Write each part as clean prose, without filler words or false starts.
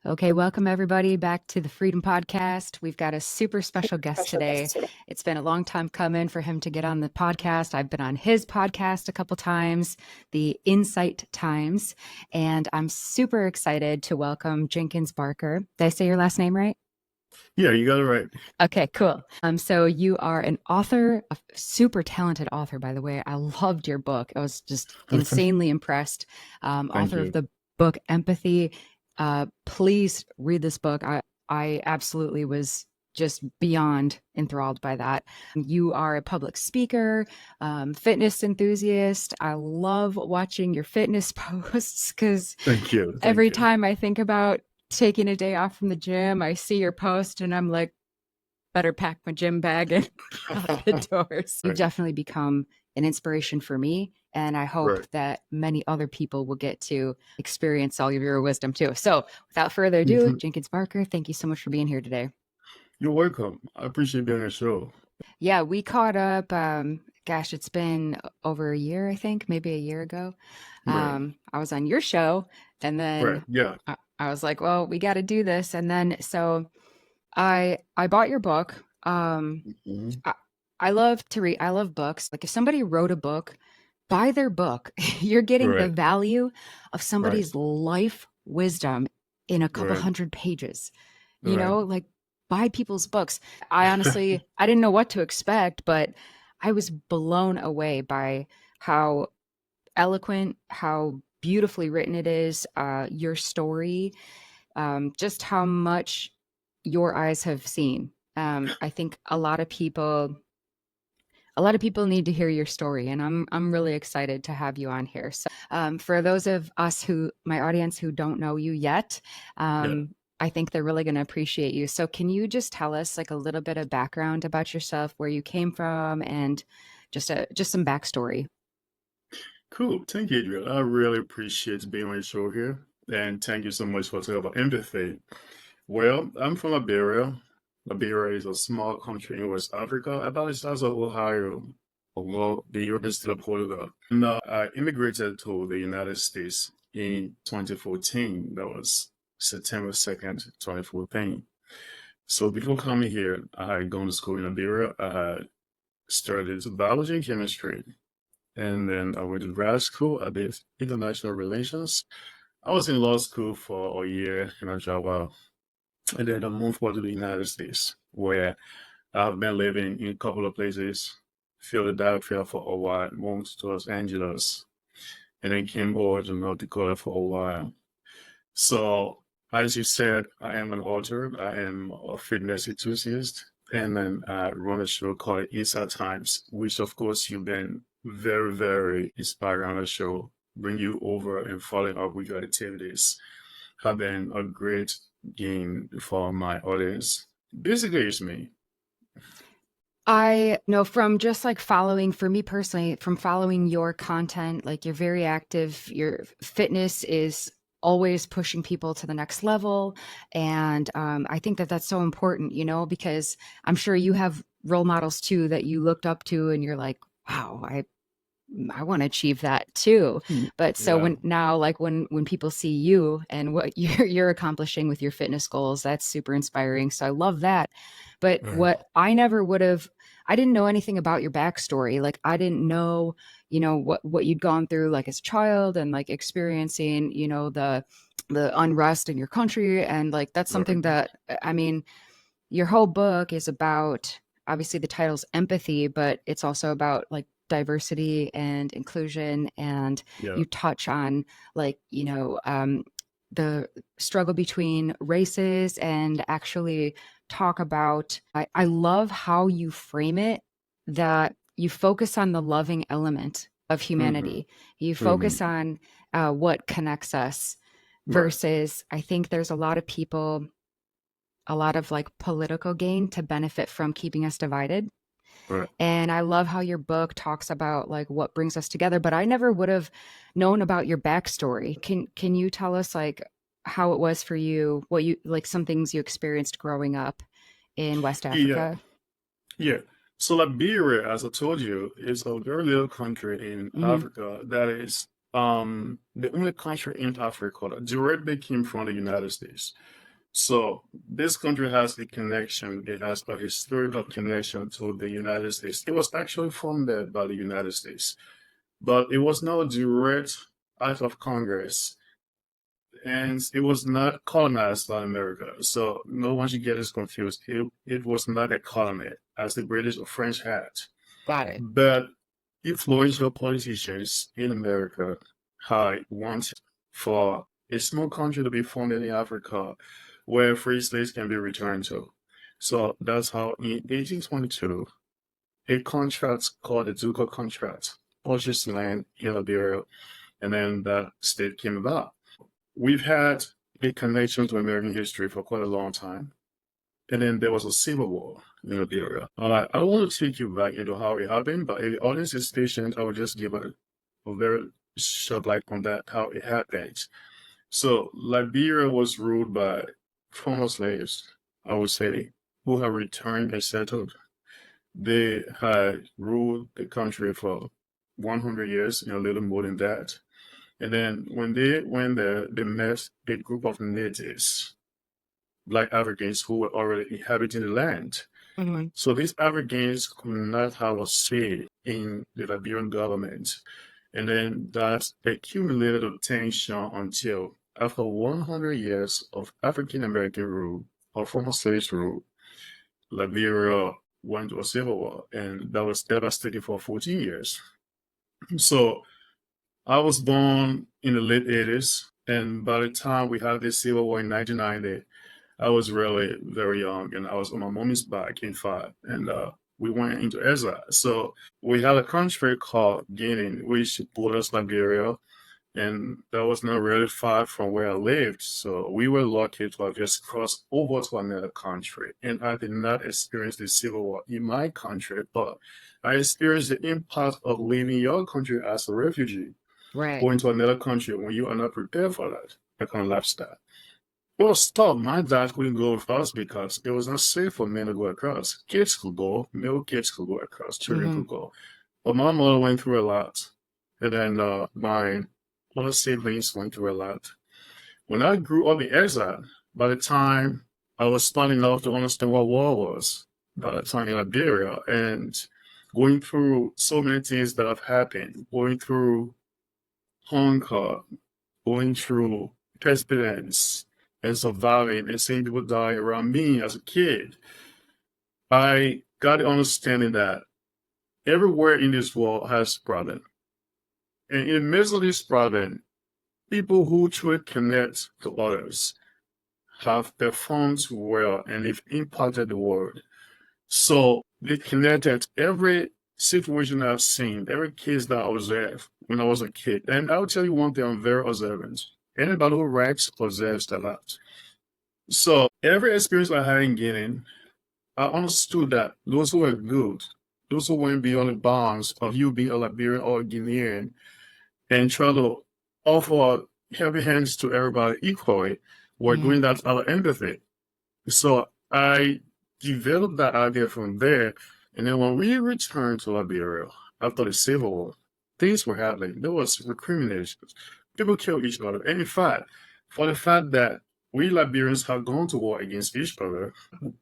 Okay, welcome everybody back to the Freedom Podcast. We've got a super special guest today. It's been a long time coming for him to get on the podcast. I've been on his podcast a couple times, the Insight Times, and I'm super excited to welcome Jenkins Barker. Did I say your last name right? Yeah, you got it right. Okay, cool. So you are an author, a super talented author, by the way. I loved your book. I was just insanely impressed. Thank Author of you. the book Empathy. Please read this book. I absolutely was just beyond enthralled by that. You are a public speaker, fitness enthusiast. I love watching your fitness posts because Thank you. Thank every you. time I think about taking a day off from the gym, I see your post and I'm like, better pack my gym bag and out the doors. You've Right. definitely become an inspiration for me. And I hope Right. that many other people will get to experience all of your wisdom too. So without further ado, Mhm. Jenkins Barker, thank you so much for being here today. You're welcome. I appreciate being on the show. Yeah, we caught up. Gosh, it's been over a year, I think, maybe a year ago. Right. I was on your show, and Right. then Yeah. I was like, well, we got to do this. And then so I bought your book. Mhm. I, I love to read. I love books. Like if somebody wrote a book, buy their book. You're getting the Right. value of Right. somebody's life wisdom in a couple Right. hundred pages. Right. Like buy people's books. I honestly, I didn't know what to expect, but I was blown away by how eloquent, how beautifully written it is, your story, just how much your eyes have seen. I think a lot of people need to hear your story, and I'm really excited to have you on here. So, for those of us my audience who don't know you yet, Yeah. I think they're really going to appreciate you. So, can you just tell us like a little bit of background about yourself, where you came from, and just some backstory? Cool. Thank you, Adrian. I really appreciate being on the show here. And thank you so much for talking about empathy. Well, I'm from Liberia. Liberia is a small country in West Africa, about the size of Ohio, although the University of Florida. Now, I immigrated to the United States in 2014. That was September 2nd, 2014. So before coming here, I had gone to school in Liberia. I had studied biology and chemistry. And then I went to grad school. I did international relations. I was in law school for a year in Java. And then I moved over to the United States, where I've been living in a couple of places. Philadelphia for a while, moved to Los Angeles, and then came over to North Dakota for a while. So, as you said, I am an author, I am a fitness enthusiast, and then I run a show called Insight Times, which of course you've been very, very inspiring on the show, bring you over and following up with your activities have been a great gain for my audience. Basically, it's me. I know from just like following, for me personally, from following your content, like you're very active, your fitness is always pushing people to the next level. And I think that that's so important, because I'm sure you have role models too that you looked up to and you're like, wow, I want to achieve that too. Mm. But so Yeah. when people see you and what you're accomplishing with your fitness goals, that's super inspiring. So I love that. But Uh, what I didn't know anything about your backstory. Like I didn't know, what you'd gone through like as a child and like experiencing, the unrest in your country. And like that's right. something that I mean, your whole book is about, obviously the title's empathy, but it's also about like diversity and inclusion, and Yeah. you touch on like the struggle between races, and actually talk about, I love how you frame it, that you focus on the loving element of hmm humanity. You hmm focus on what connects us, Right. versus I think there's a lot of like political gain to benefit from keeping us divided. Right. And I love how your book talks about like what brings us together, but I never would have known about your backstory. Can you tell us like how it was for you, what you like, some things you experienced growing up in West Yeah. Africa? Yeah. So Liberia, as I told you, is a very little country in Hmm. Africa that is the only country in Africa that directly came from the United States. So this country has a connection. It has a historical connection to the United States. It was actually funded by the United States, but it was not a direct act of Congress, and it was not colonized by America. So no one should get this confused. It was not a colony as the British or French had, Got it. but influential politicians in America had wanted for a small country to be founded in Africa where free slaves can be returned to. So that's how in 1822, a contract called the Ducal Contract purchased land in Liberia, and then that state came about. We've had a connection to American history for quite a long time. And then there was a civil war in Liberia. I don't want to take you back into how it happened, but if the audience is patient, I will just give a very short light on that, how it happened. So Liberia was ruled by former slaves, I would say, who have returned and settled. They had ruled the country for 100 years, a little more than that. And then when they went there, they met a group of natives, Black Africans who were already inhabiting the land. Mm-hmm. So these Africans could not have a say in the Liberian government. And then that accumulated a tension until after 100 years of African American rule or former slaves rule, Liberia went to a civil war, and that was devastating for 14 years. So I was born in the late 80s, and by the time we had this civil war in 1990, I was really very young, and I was on my mommy's back, in fact, and we went into exile. So we had a country called Guinea, which borders Liberia, and that was not really far from where I lived. So we were lucky to have just crossed over to another country. And I did not experience the civil war in my country, but I experienced the impact of leaving your country as a refugee, Right. going to another country when you are not prepared for that kind of lifestyle. Well, stop. My dad couldn't go with us because it was not safe for men to go across. Kids could go, male kids could go across, children Mm-hmm. could go. But my mother went through a lot. And then my other siblings went through a lot. When I grew up in exile, by the time I was smart enough to understand what war was, by the time in Liberia, and going through so many things that have happened, going through hunger, going through pestilence, and surviving and seeing people die around me as a kid, I got the understanding that everywhere in this world has problem. And in the midst of this problem, people who truly connect to others have performed well and they've impacted the world. So they connected every situation I've seen, every case that I observed when I was a kid. And I'll tell you one thing, I'm very observant. Anybody who writes observes a lot. So every experience I had in Guinea, I understood that those who were good, those who went beyond the bounds of you being a Liberian or a Guinean, and try to offer heavy hands to everybody equally, were Mm-hmm. doing that out of empathy. So I developed that idea from there. And then when we returned to Liberia after the Civil War, things were happening. There was recriminations. People killed each other. And in fact, for the fact that we Liberians had gone to war against each other,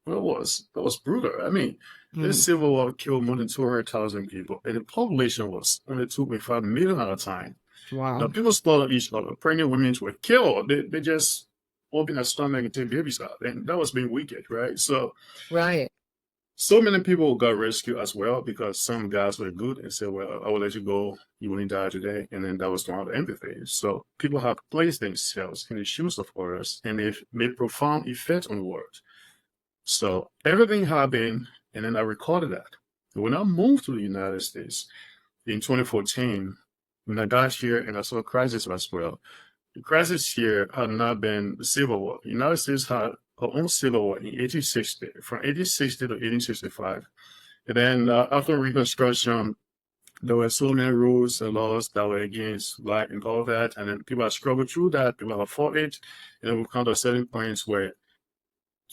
that was brutal. I mean, this Civil War killed more than 200,000 people, and the population was only 2.5 million at a time. Wow. Now, people slaughtered each other. Pregnant women were killed. They just opened their stomach and take babies out. And that was being wicked, right? So Right. many people got rescued as well because some guys were good and said, well, I will let you go. You wouldn't die today. And then that was one of the empathy. So people have placed themselves in the shoes of others and they've made profound effect on the world. So everything happened, and then I recorded that. When I moved to the United States in 2014, when I got here and I saw a crisis as well, the crisis here had not been the Civil War. The United States had her own Civil War in 1860, from 1860 to 1865. And then after Reconstruction, there were so many rules and laws that were against black and all that. And then people have struggled through that, people have fought it, and then we've come to certain points where,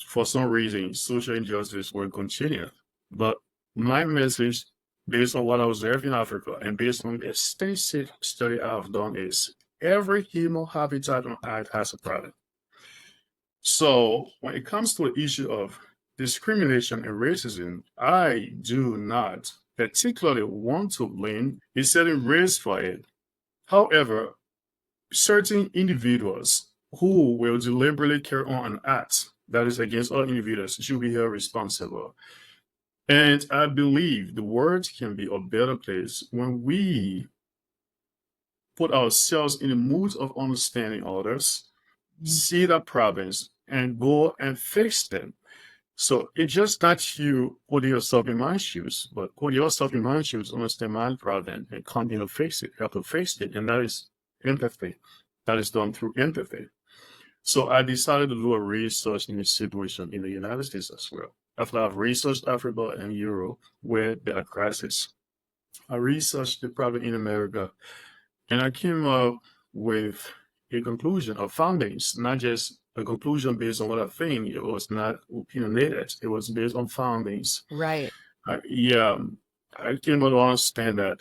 for some reason, social injustice will continue. But my message based on what I observed in Africa and based on the extensive study I've done, is every human habitat on Earth has a problem. So when it comes to the issue of discrimination and racism, I do not particularly want to blame a certain race for it. However, certain individuals who will deliberately carry on an act that is against all individuals should be held responsible. And I believe the world can be a better place when we put ourselves in the mood of understanding others, see their problems, and go and fix them. So it's just not you putting yourself in my shoes, but put yourself in my shoes, understand my problem, and come in and fix it. You have to fix it, and that is empathy. That is done through empathy. So I decided to do a research in the situation in the United States as well. After I've researched Africa and Europe, where there are crises, I researched the problem in America, and I came up with a conclusion of findings, not just a conclusion based on what I think. It was not opinionated. It was based on findings. Right. Yeah, I came to understand that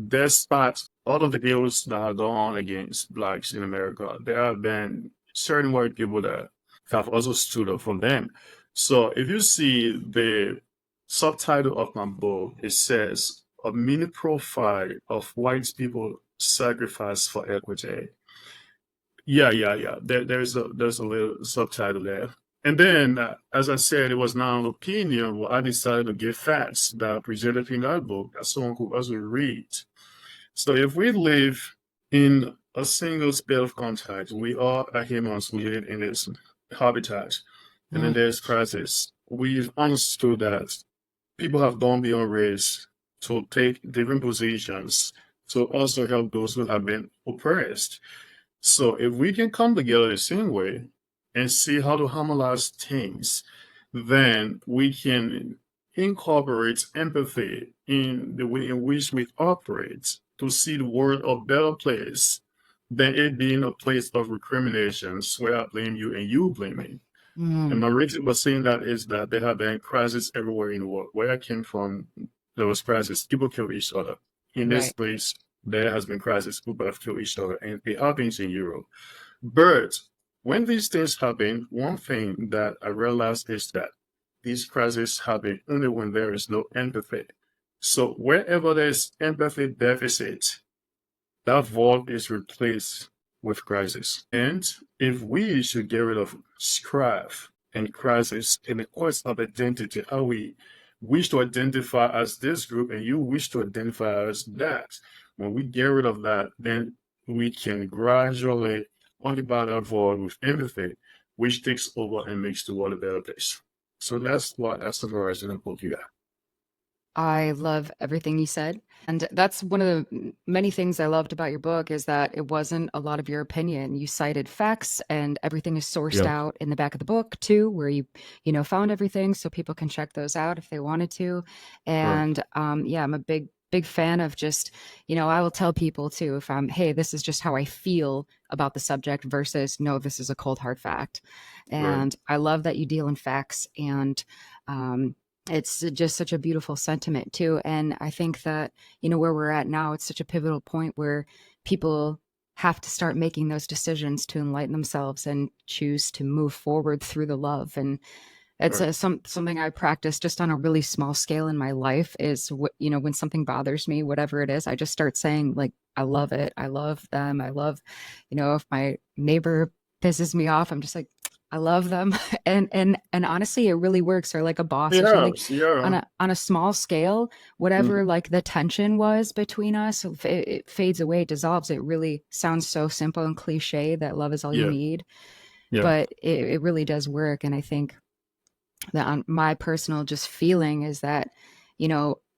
despite all of the ills that are going on against blacks in America, there have been certain white people that have also stood up for them. So if you see the subtitle of my book, it says a mini profile of white people sacrifice for equity. Yeah. There's a little subtitle there. And then, as I said, it was not an opinion. Well, I decided to give facts that are presented in that book that someone could also read. So if we live in a single sphere of contact, we all are humans who live in this habitat, and then Mm, there's crisis. We've understood that people have gone beyond race to take different positions to also help those who have been oppressed. So if we can come together the same way and see how to harmonize things, then we can incorporate empathy in the way in which we operate to see the world a better place than it being a place of recriminations where I blame you and you blame me. And mm, my reason for saying that is that there have been crises everywhere in the world. Where I came from, there was crisis. People kill each other. In this right. place, there has been crisis. People have killed each other, and it happens in Europe. But when these things happen, one thing that I realized is that these crises happen only when there is no empathy. So wherever there's empathy deficit, that void is replaced with crisis. And if we should get rid of strife and crisis in the quest of identity, how we wish to identify as this group and you wish to identify as that, when we get rid of that, then we can gradually occupy that void with empathy, which takes over and makes the world a better place. So that's the horizon of what you got. I love everything you said. And that's one of the many things I loved about your book is that it wasn't a lot of your opinion. You cited facts and everything is sourced Yeah, out in the back of the book too, where you found everything so people can check those out if they wanted to. right, And yeah, I'm a big fan of just, I will tell people too if hey, this is just how I feel about the subject versus no, this is a cold hard fact. right, And I love that you deal in facts and um it's just such a beautiful sentiment too. And I think that, where we're at now, it's such a pivotal point where people have to start making those decisions to enlighten themselves and choose to move forward through the love. And it's right. something I practice just on a really small scale in my life is when something bothers me, whatever it is, I just start saying like, I love it. I love them. I love, if my neighbor pisses me off, I'm just like, I love them. And honestly, it really works. Or like a boss or something on Yeah. a small scale, whatever Mhm. like the tension was between us, it fades away, it dissolves. It really sounds so simple and cliche that love is all you Yeah, need, yeah. but it really does work. And I think that on my personal just feeling is that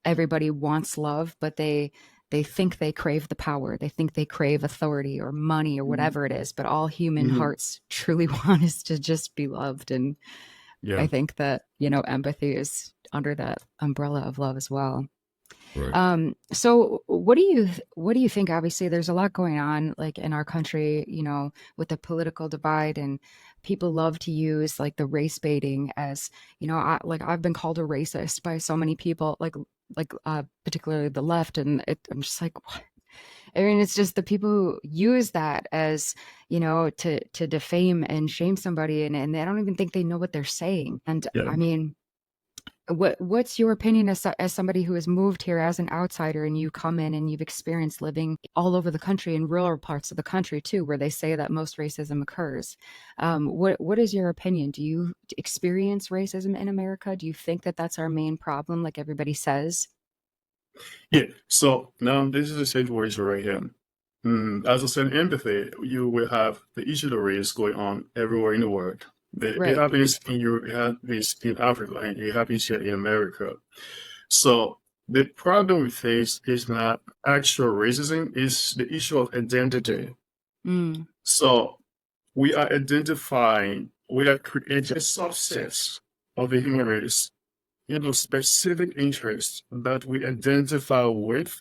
everybody wants love, but they think they crave the power, they think they crave authority or money or Mhm. whatever it is, but all human Mhm. hearts truly want is to just be loved. And I Yeah. think that empathy is under that umbrella of love as well. Right. So what do you think? Obviously, there's a lot going on like in our country, with the political divide, and people love to use like the race baiting as, I've been called a racist by so many people, particularly the left, and I'm just like, what? I mean, it's just the people who use that as, to defame and shame somebody, and I don't even think they know what they're saying. And Yeah. I mean, what's your opinion as somebody who has moved here as an outsider, and you come in and you've experienced living all over the country, in rural parts of the country too, where they say that most racism occurs? What is your opinion? Do you experience racism in America? Do you think that that's our main problem, like everybody says? Yeah. So now this is a situation right here. As I said, empathy, you will have the issue of race going on everywhere in the world. It Right. happens in Europe, it happens in Africa, and it happens here in America. So the problem we face is not actual racism, it's the issue of identity. Mm, So we are identifying, we are creating subsets of the human race, specific interests that we identify with.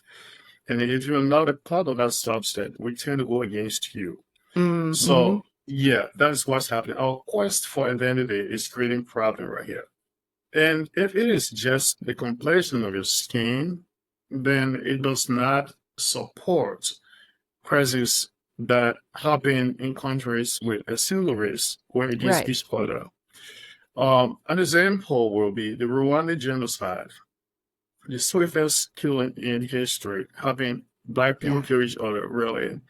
And if you're not a part of that subset, we tend to go against you. mhm. So yeah, that's what's happening. Our quest for identity is creating problem right here. And if it is just the complexion of your skin, then it does not support crises that happen in countries with a single race where it is Right. each other. An example will be the Rwandan genocide, the swiftest killing in history, having black people Yeah. kill each other, really.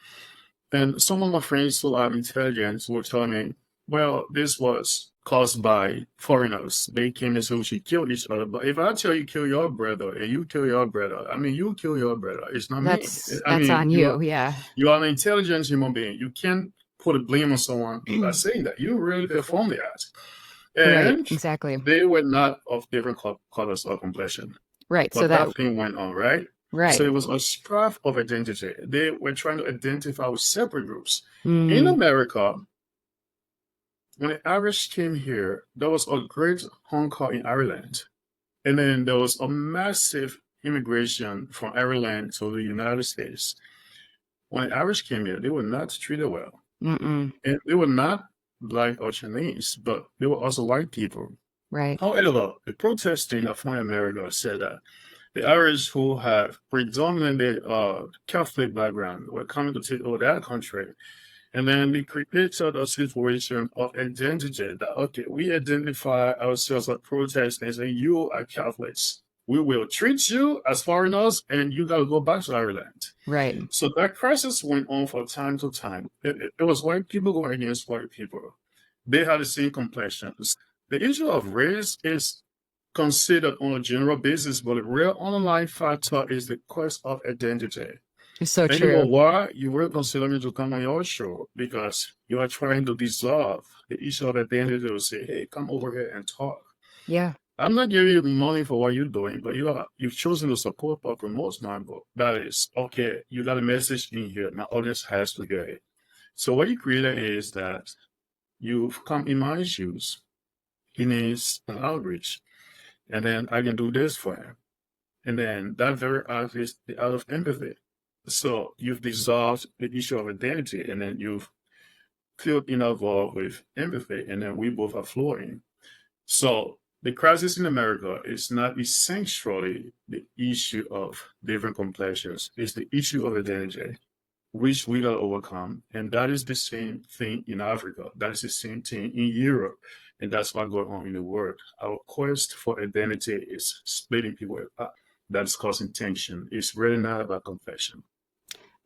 And some of my friends who are intelligent were telling me, well, this was caused by foreigners. They came and said we should kill each other. But if I tell you kill your brother and you kill your brother, I mean you kill your brother. It's not me. I That's mean on you. Yeah. you are an intelligent human being. You can't put a blame on someone by saying that. You really perform the act. Right. And Exactly. they were not of different colors or complexion. Right. So But that that thing went on, right? So right. it was a strife of identity. They were trying to identify with separate groups. In Mm, America, when the Irish came here, there was a great hunger in Ireland. And then there was a massive immigration from Ireland to the United States. When the Irish came here, they were not treated well. mm-mm. And they were not black or Chinese, but they were also white people. Right. However, the protesting of White America said that the Irish who have predominantly Catholic background were coming to take over that country. And then they created a situation of identity that, okay, we identify ourselves as protesters and you are Catholics. We will treat you as foreigners and you got to go back to Ireland. Right. So that crisis went on from time to time. It was white people going against white people. They had the same complexions. The issue of race is considered on a general basis, but the real underlying factor is the quest of identity. It's so And you know true. why? You were considering to come on your show because you are trying to dissolve the issue of identity to say, hey, come over here and talk. Yeah. I'm not giving you money for what you're doing, but you've chosen to support or promote my book. That is okay. You got a message in here. My audience has to get it. So what you created is that you've come in my shoes. He needs an outreach, and then I can do this for him. And then that very act is the out of empathy. So you've dissolved the issue of identity, and then you've filled involved with empathy, and then we both are flowing. So the crisis in America is not essentially the issue of different complexions. It's the issue of identity, which we gotta overcome. And that is the same thing in Africa. That is the same thing in Europe. And that's what's going on in the world. Our quest for identity is splitting people apart. That's causing tension. It's really not about complexion.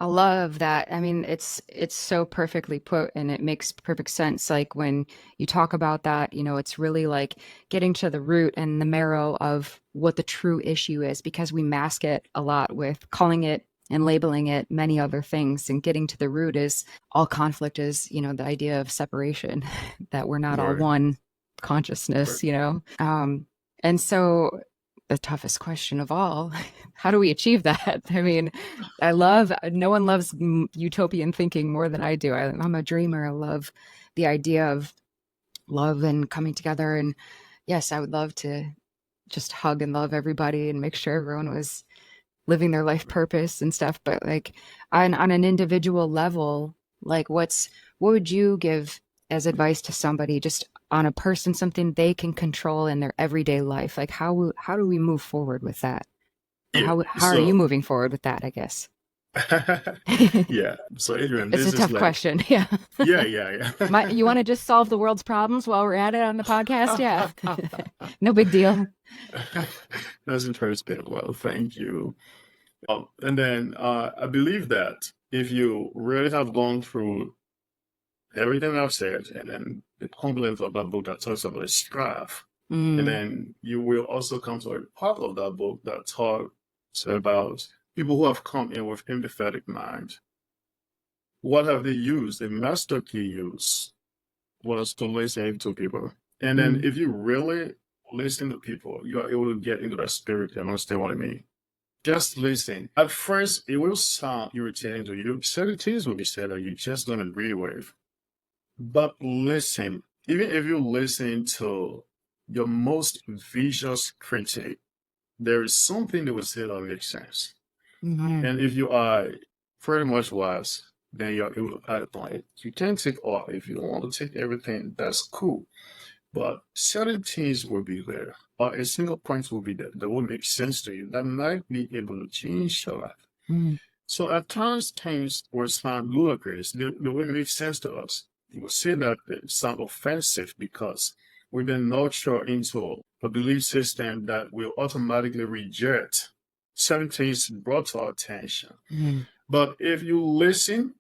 I love that. I mean, it's so perfectly put, and it makes perfect sense. Like when you talk about that, it's really like getting to the root and the marrow of what the true issue is, because we mask it a lot with calling it and labeling it many other things. And getting to the root is all conflict is, the idea of separation, that we're not all Right. one Right. consciousness. And so the toughest question of all, how do we achieve that? I mean, no one loves utopian thinking more than I do. I'm a dreamer. I love the idea of love and coming together. And yes, I would love to just hug and love everybody and make sure everyone was living their life purpose and stuff. But like on an individual level, like what would you give as advice to somebody just on a person, something they can control in their everyday life? Like how do we move forward with that? Or Yeah. how are you So, moving forward with that, I guess? yeah. So, Adrian, It's a this is tough like, question. Yeah. yeah, yeah, You want to just solve the world's problems while we're at it on the podcast? Yeah. yeah. No big deal. That's interesting. Well, thank you. And then I believe that if you really have gone through everything I've said, and then the complement of that book that talks about strife, and Mm, then you will also come to a part of that book that talks about people who have come in with empathetic mind. What have they used? The master key use was to listen to people. And then mm, if you really listen to people, you are able to get into that spirit and understand what I mean. Just listen. At first, it will sound irritating to you. Certain things will be said that you just don't agree with. But listen, even if you listen to your most vicious critic, there is something that will say that makes sense. mhm, And if you are pretty much wise, then you're able to act on it. You can take off. If you don't want to take everything, that's cool. But certain things will be there, or a single point will be there that will make sense to you, that might be able to change your life. mm, So at times, things will sound ludicrous. They will make sense to us. You will say that they sound offensive because we've been nurtured into a belief system that will automatically reject certain things brought to our attention. mm, But if you listen,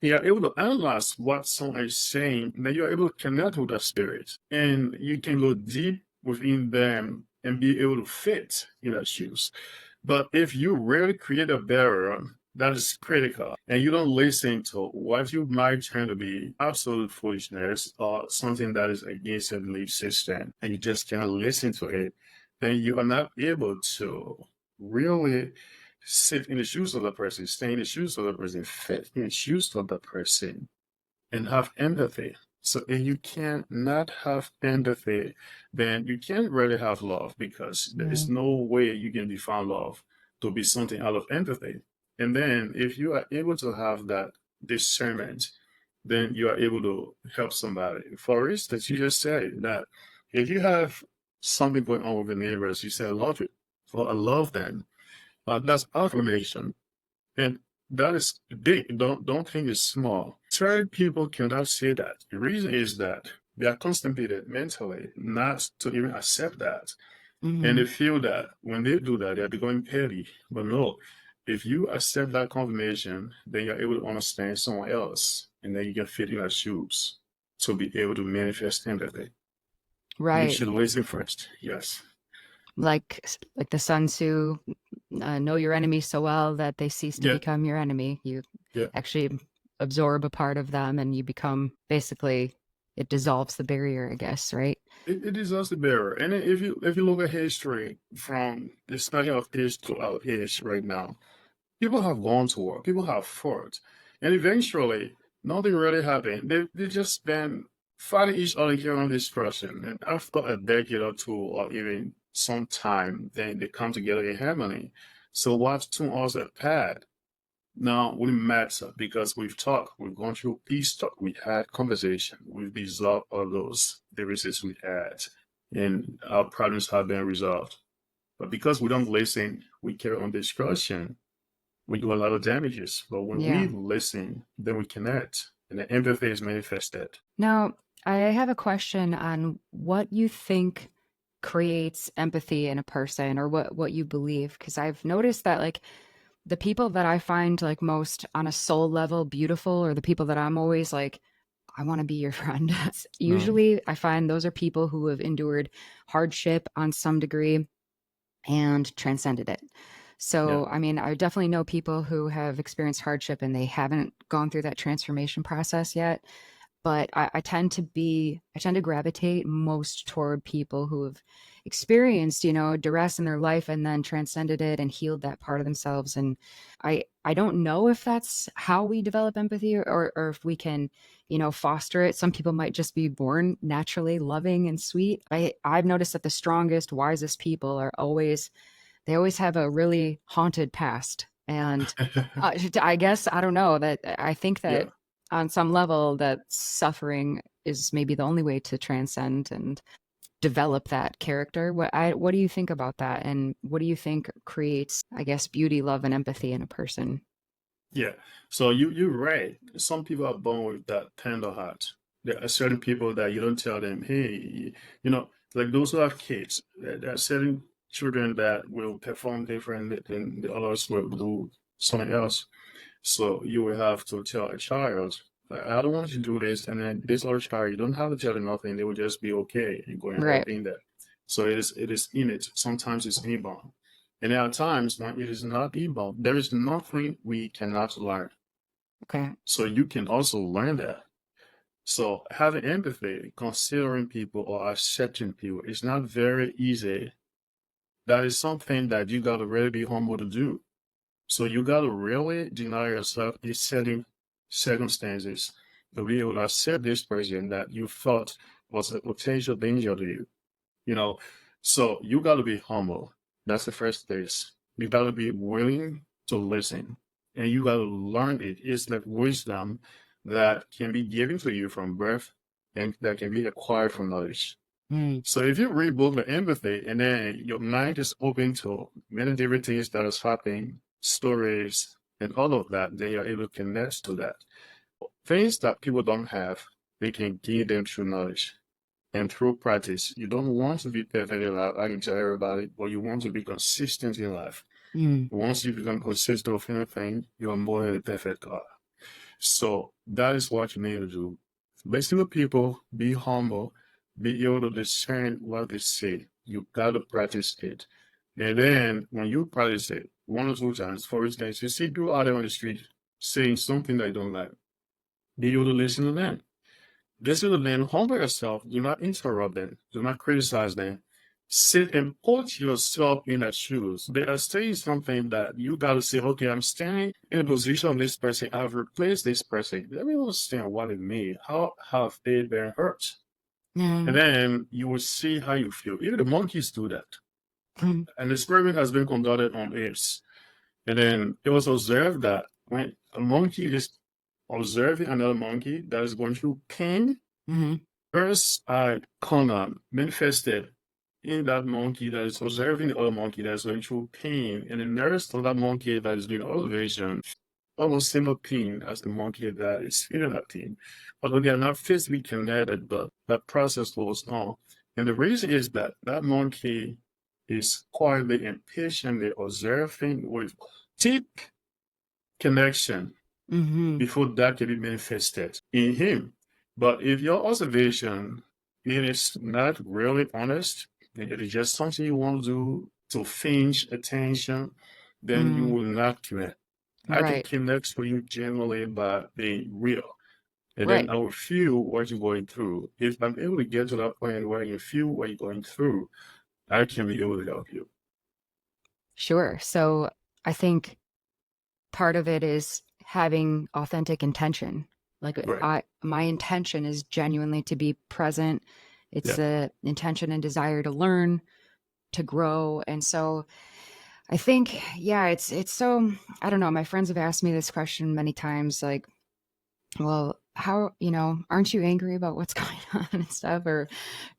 you are able to analyze what someone is saying, then you're able to connect with that spirit. And you can go deep within them and be able to fit in their shoes. But if you really create a barrier that is critical and you don't listen to what you might turn to be absolute foolishness or something that is against your belief system, and you just cannot listen to it, then you are not able to really sit in the shoes of the person, stay in the shoes of the person, fit in the shoes of the person, and have empathy. So if you cannot have empathy, then you can't really have love because there is mm. no way you can define love to be something out of empathy. And then if you are able to have that discernment, then you are able to help somebody. For instance, you just said that if you have something going on with the neighbors, you say, I love it. Well, I love them. That's affirmation. And that is big. Don't think it's small. Certain people cannot say that. The reason is that they are constipated mentally, not to even accept that. And Mhm. they feel that when they do that, they're becoming petty. But no, if you accept that confirmation, then you're able to understand someone else. And then you can fit in their shoes to be able to manifest empathy. You Right. should listen first. Yes. Like the Sun Tzu, know your enemy so well that they cease to Yeah. become your enemy. You Yeah. actually absorb a part of them and you become basically it dissolves the barrier, I guess, right? It is also better. And if you look at history from the study of age to our age right now, people have gone to war, people have fought, and eventually nothing really happened. They just been fighting each other here on this person, and after a decade or two, or even some time, then they come together in harmony. So what to us have had now we met because we've talked, we've gone through peace talk, we had conversation, we've resolved all those differences we had, and our problems have been resolved. But because we don't listen, we carry on discussion, we do a lot of damages. But when we Yeah. listen, then we connect, and the empathy is manifested. Now, I have a question on what you think creates empathy in a person or what you believe because I've noticed that like the people that I find like most on a soul level beautiful or the people that I'm always like I want to be your friend. No, Usually I find those are people who have endured hardship on some degree and transcended it. yeah, So, I mean, I definitely know people who have experienced hardship and they haven't gone through that transformation process yet. But I tend to gravitate most toward people who have experienced, duress in their life and then transcended it and healed that part of themselves. And I don't know if that's how we develop empathy or if we can, foster it. Some people might just be born naturally loving and sweet. I've noticed that the strongest, wisest people are always they always have a really haunted past. And I guess, I don't know, that I think that Yeah. on some level that suffering is maybe the only way to transcend and develop that character. What do you think about that? And what do you think creates, I guess, beauty, love, and empathy in a person? Yeah. So you're right. Some people are born with that tender heart. There are certain people that you don't tell them, hey, like those who have kids, there are certain children that will perform differently than the others will do something else. So you will have to tell a child, like, I don't want you to do this, and then this other child, you don't have to tell them nothing. They will just be okay and going right Right. in there. So it is innate. Sometimes it's inborn. And there are times when it is not inborn. There is nothing we cannot learn. Okay. So you can also learn that. So having empathy, considering people or accepting people is not very easy. That is something that you gotta really be humble to do. So you gotta really deny yourself in certain circumstances to be able to accept this person that you thought was a potential danger to you. You know, so you gotta be humble. That's the first thing. You gotta be willing to listen, and you gotta learn it. It's like wisdom that can be given to you from birth and that can be acquired from knowledge. Mm. So if you read book of empathy and then your mind is open to many different things that is happening, stories and all of that, they are able to connect to that. Things that people don't have, they can give them through knowledge and through practice. You don't want to be perfect in life, I can tell everybody, but you want to be consistent in life. Mm. Once you become consistent with anything, you're more than a perfect God. So that is what you need to do. Listen to people, be humble, be able to discern what they say. You got to practice it. And then when you practice it, 1 or 2 times, for instance, you see people out there on the street saying something they don't like. Be able to listen to them. Listen to them, humble yourself, do not interrupt them, do not criticize them. Sit and put yourself in their shoes. They are saying something that you gotta say, okay, I'm standing in the position of this person, I've replaced this person. Let me understand what it means. How have they been hurt? And Mm. then you will see how you feel. Even the monkeys do that. Mm. And the experiment has been conducted on apes. And then it was observed that when a monkey is observing another monkey that is going through pain, Mhm. first corner manifested in that monkey that is observing the other monkey that is going through pain, and the nearest to that monkey that is doing observation almost similar pain as the monkey that is feeling that pain. Although they are not physically connected, but that process goes on. And the reason is that that monkey is quietly and patiently observing with deep connection Mhm. before that can be manifested in him. But if your observation it is not really honest, and it is just something you want to do to finish attention, then you Mm. will not connect. I can Right. connect with you generally by being real. And then Right. I will feel what you're going through. If I'm able to get to that point where you feel what you're going through, I can be able to help you. Sure. So I think part of it is having authentic intention. Like Right. my intention is genuinely to be present. It's Yeah. the intention and desire to learn, to grow. And so I think, yeah, it's so, I don't know. My friends have asked me this question many times, like, well, how, aren't you angry about what's going on and stuff? Or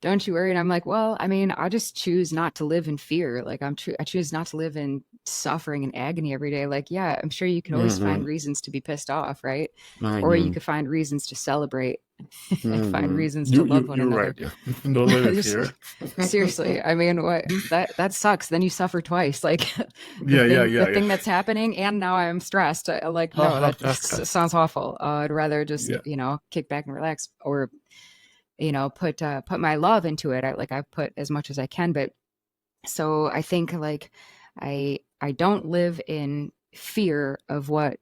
don't you worry? And I'm like, well, I mean, I just choose not to live in fear. Like I choose not to live in suffering and agony every day. Like, yeah, I'm sure you can always find Mm-hmm. reasons to be pissed off, right? Or you Mm-hmm. could find reasons to celebrate and find Mm-hmm. reasons to You love you one you're another. right. Don't live in Just fear. seriously, I mean, what that sucks. Then you suffer twice. Like Yeah, yeah, the yeah, yeah. thing that's happening, and now I'm stressed. Like, no, that sounds awful. I'd rather just, Yeah. kick back and relax, or put my love into it. I put as much as I can, but so I think like I don't live in fear of what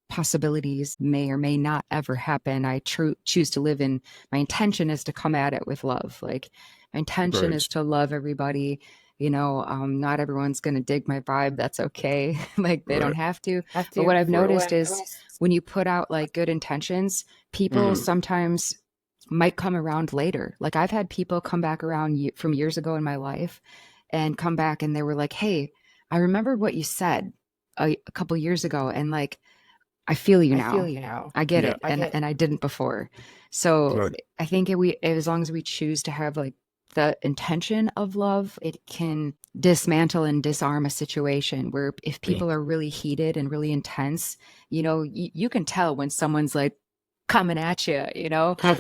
possibilities may or may not ever happen. I choose to live in, my intention is to come at it with love. Like my intention Right. is to love everybody. Not everyone's going to dig my vibe. That's okay. Like they don't Right. have to. But what I've Right. noticed is when you put out like good intentions, people Mm-hmm. sometimes might come around later. Like I've had people come back around from years ago in my life and come back and they were like, hey, I remember what you said a couple years ago, and like I feel you I feel now. you now. I get Yeah, it, I get and I didn't before. So right, I think as long as we choose to have like the intention of love, it can dismantle and disarm a situation where if yeah, people are really heated and really intense, you can tell when someone's like coming at you,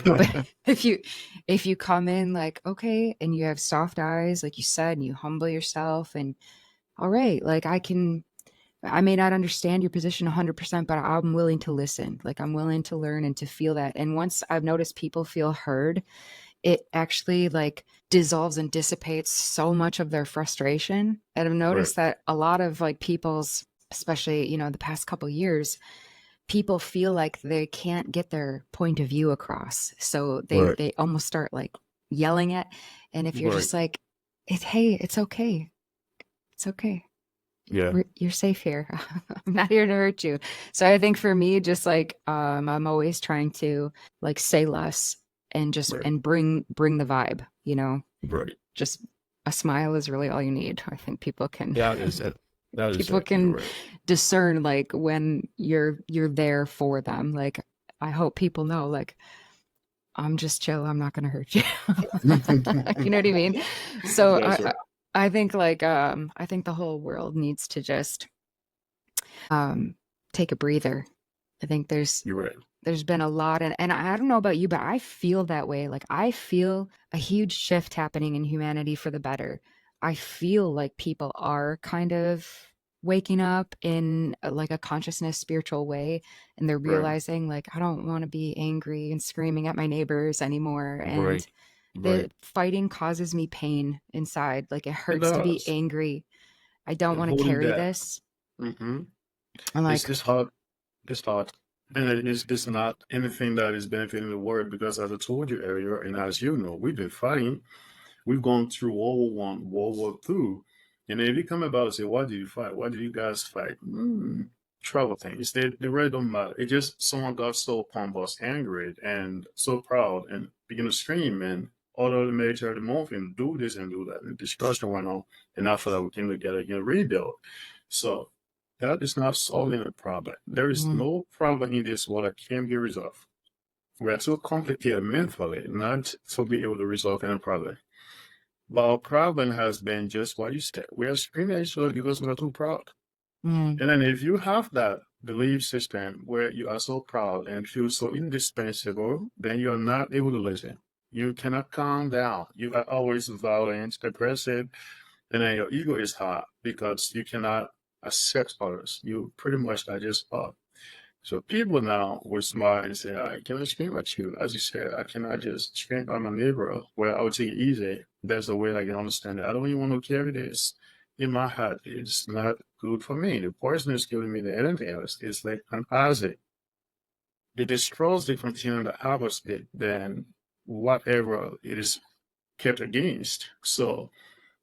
But if you come in like, okay, and you have soft eyes, like you said, and you humble yourself and all right, like I may not understand your position 100%, but I'm willing to listen. Like I'm willing to learn and to feel that. And once I've noticed people feel heard, it actually like dissolves and dissipates so much of their frustration. And I've right, noticed that a lot of like people's, especially, the past couple years, people feel like they can't get their point of view across. So they right, they almost start like yelling at. And if you're right. just like, hey, it's okay. It's okay. yeah, You're safe here. I'm not here to hurt you. So I think for me, just like I'm always trying to like say less and just right, and bring the vibe, right. just a smile is really all you need. I think people can That is it. That is people it. You're can right. discern like when you're there for them. Like I hope people know like I'm just chill. I'm not going to hurt you. You know what I mean? So That's right. I think like I think the whole world needs to just um, take a breather. I think You're right. there's been a lot, and I don't know about you, but I feel that way. Like I feel a huge shift happening in humanity for the better. I feel like people are kind of waking up in like a consciousness spiritual way, and they're Right, realizing like I don't want to be angry and screaming at my neighbors anymore, and Right, the right. fighting causes me pain inside. Like it it hurts to be does. angry. I don't You're want to holding carry back. this. Hmm. I'm It's like, this hard. It's hard. And it's not anything that is benefiting the world because, as I told you earlier, and as you know, we've been fighting. We've gone through World War One, World War Two, and then if you come about and say, "Why did you fight? Why did you guys fight?" Travel things. They really don't matter. It just someone got so pompous, angry, and so proud, and began to scream and order the military to move and do this and do that, and destruction went on. And after that, we came together and rebuild. So that is not solving the problem. There is mm, no problem in this world that can be resolved. We are too complicated mentally not to be able to resolve any problem. But our problem has been just what you said. We are screaming at each other because we are too proud. mm, And then if you have that belief system where you are so proud and feel so indispensable, then you're not able to listen. You cannot calm down. You are always violent, aggressive, and then your ego is hot because you cannot accept others. You pretty much are just up. So people now will smile and say, I cannot scream at you. As you said, I cannot just scream at my neighbor. Well, I would take it easy. There's a way I can understand it. I don't even want to carry this in my heart. It's not good for me. The poison is killing me than anything else. It's like an acid. It destroys the container the opposite than whatever it is kept against. So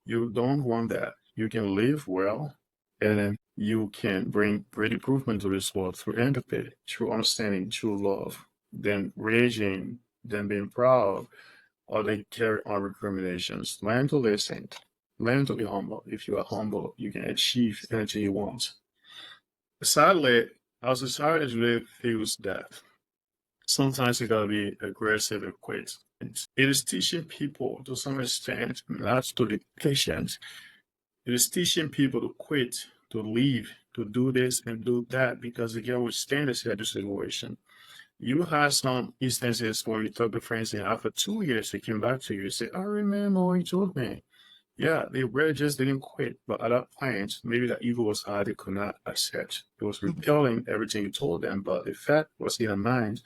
you don't want that. You can live well, and then you can bring great improvement to this world through empathy, through understanding, through love, then raging, then being proud, or then carry on recriminations. Learn to listen. Learn to be humble. If you are humble, you can achieve anything you want. Sadly, our society really feels that sometimes you gotta be aggressive and quick. It is teaching people to some extent not to be patient. It is teaching people to quit, to leave, to do this and do that because they can't withstand this kind of situation. You have some instances where you talk to friends and after 2 years they came back to you and say, I remember what you told me. Yeah, they really just didn't quit, but at that point, maybe that ego was hard, they could not accept. It was repelling everything you told them, but the fact was in their mind.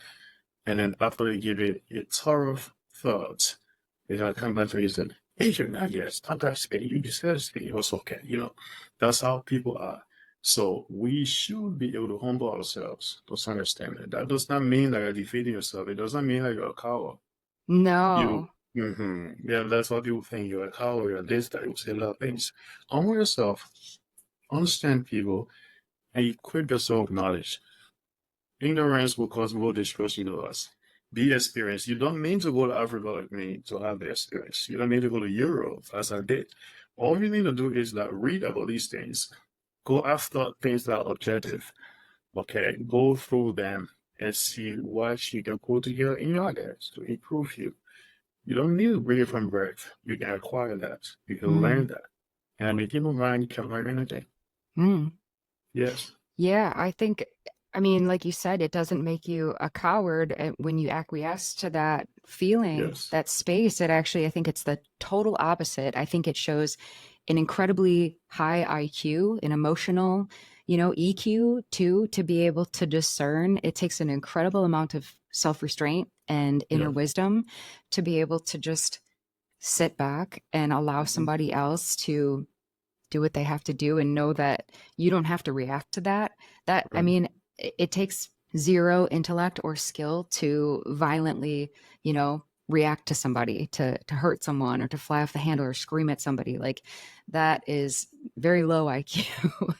And then after they give it a thorough thought, they gotta come back to you and say, hey, you're not yet. Stop that spitting. You just said spitting. It was okay. That's how people are. So we should be able to humble ourselves to some extent. That does not mean that you're defeating yourself. It doesn't mean that you're a coward. You, no. yeah, that's what people think. You're a coward. You're this, that. You say a lot of things. Humble yourself. Understand people, and equip yourself with knowledge. Ignorance will cause more destruction to us. Be experienced. You don't need to go to Africa like me to have the experience. You don't need to go to Europe as I did. All you need to do is that read about these things. Go after things that are objective. Okay, go through them and see what you can put together in your lives to improve you. You don't need to bring it from birth. You can acquire that. You can learn that. And if you don't mind, you can learn anything. Mm. Yes. Yeah, I think, I mean, like you said, it doesn't make you a coward when you acquiesce to that feeling, Yes. that space. It actually, I think it's the total opposite. I think it shows an incredibly high IQ, an emotional, EQ too, to be able to discern. It takes an incredible amount of self-restraint and inner Yeah. wisdom to be able to just sit back and allow somebody else to do what they have to do and know that you don't have to react to that. I Right. mean, it takes zero intellect or skill to violently, react to somebody, to hurt someone or to fly off the handle or scream at somebody. Like that is very low IQ.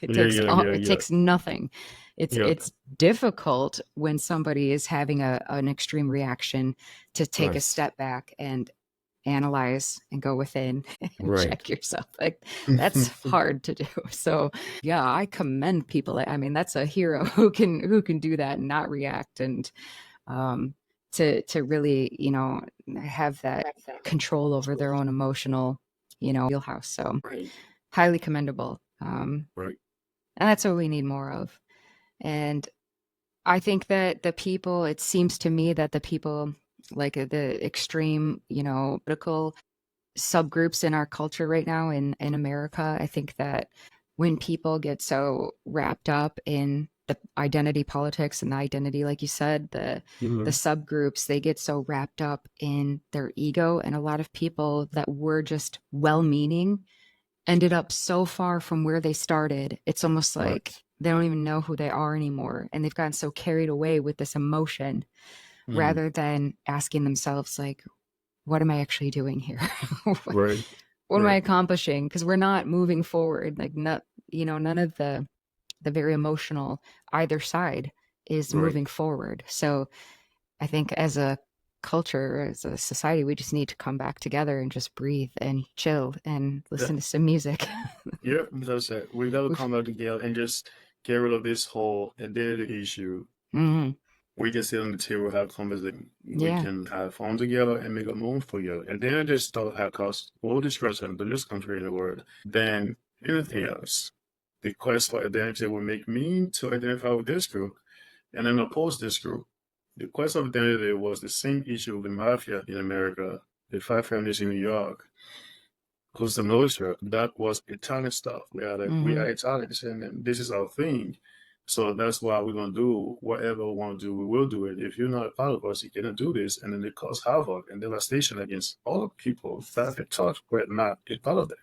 It takes nothing. It's difficult when somebody is having an extreme reaction to take a step back and analyze and go within and check yourself. Like that's hard to do. So yeah, I commend people. I mean, that's a hero who can do that and not react, and to really, have that control over their own emotional, wheelhouse. So highly commendable. Right. And that's what we need more of. And I think that it seems to me that the people like the extreme, political subgroups in our culture right now in America, I think that when people get so wrapped up in the identity politics and the identity, like you said, the subgroups, they get so wrapped up in their ego. And a lot of people that were just well-meaning ended up so far from where they started. It's almost like they don't even know who they are anymore. And they've gotten so carried away with this emotion rather than asking themselves, like, what am I actually doing here? What am I accomplishing? Because we're not moving forward. Like, none of the very emotional either side is moving forward. So I think as a culture, as a society, we just need to come back together and just breathe and chill and listen to some music. Yeah, that's it. We got to come back together and just get rid of this whole identity issue. We just sit on the table, have conversation. We can have fun together and make a move together. And then just start have cause all destruction, but just country in the world. Then anything else. The quest for identity will make me to identify with this group and then oppose this group. The quest of identity was the same issue with the mafia in America, the five families in New York, who's the militia. That was Italian stuff. We are Italians, and this is our thing. So that's why we're going to do whatever we want to do. We will do it. If you're not a part of us, you cannot do this. And then they cause havoc and devastation against all the people that they thought were not a part of that.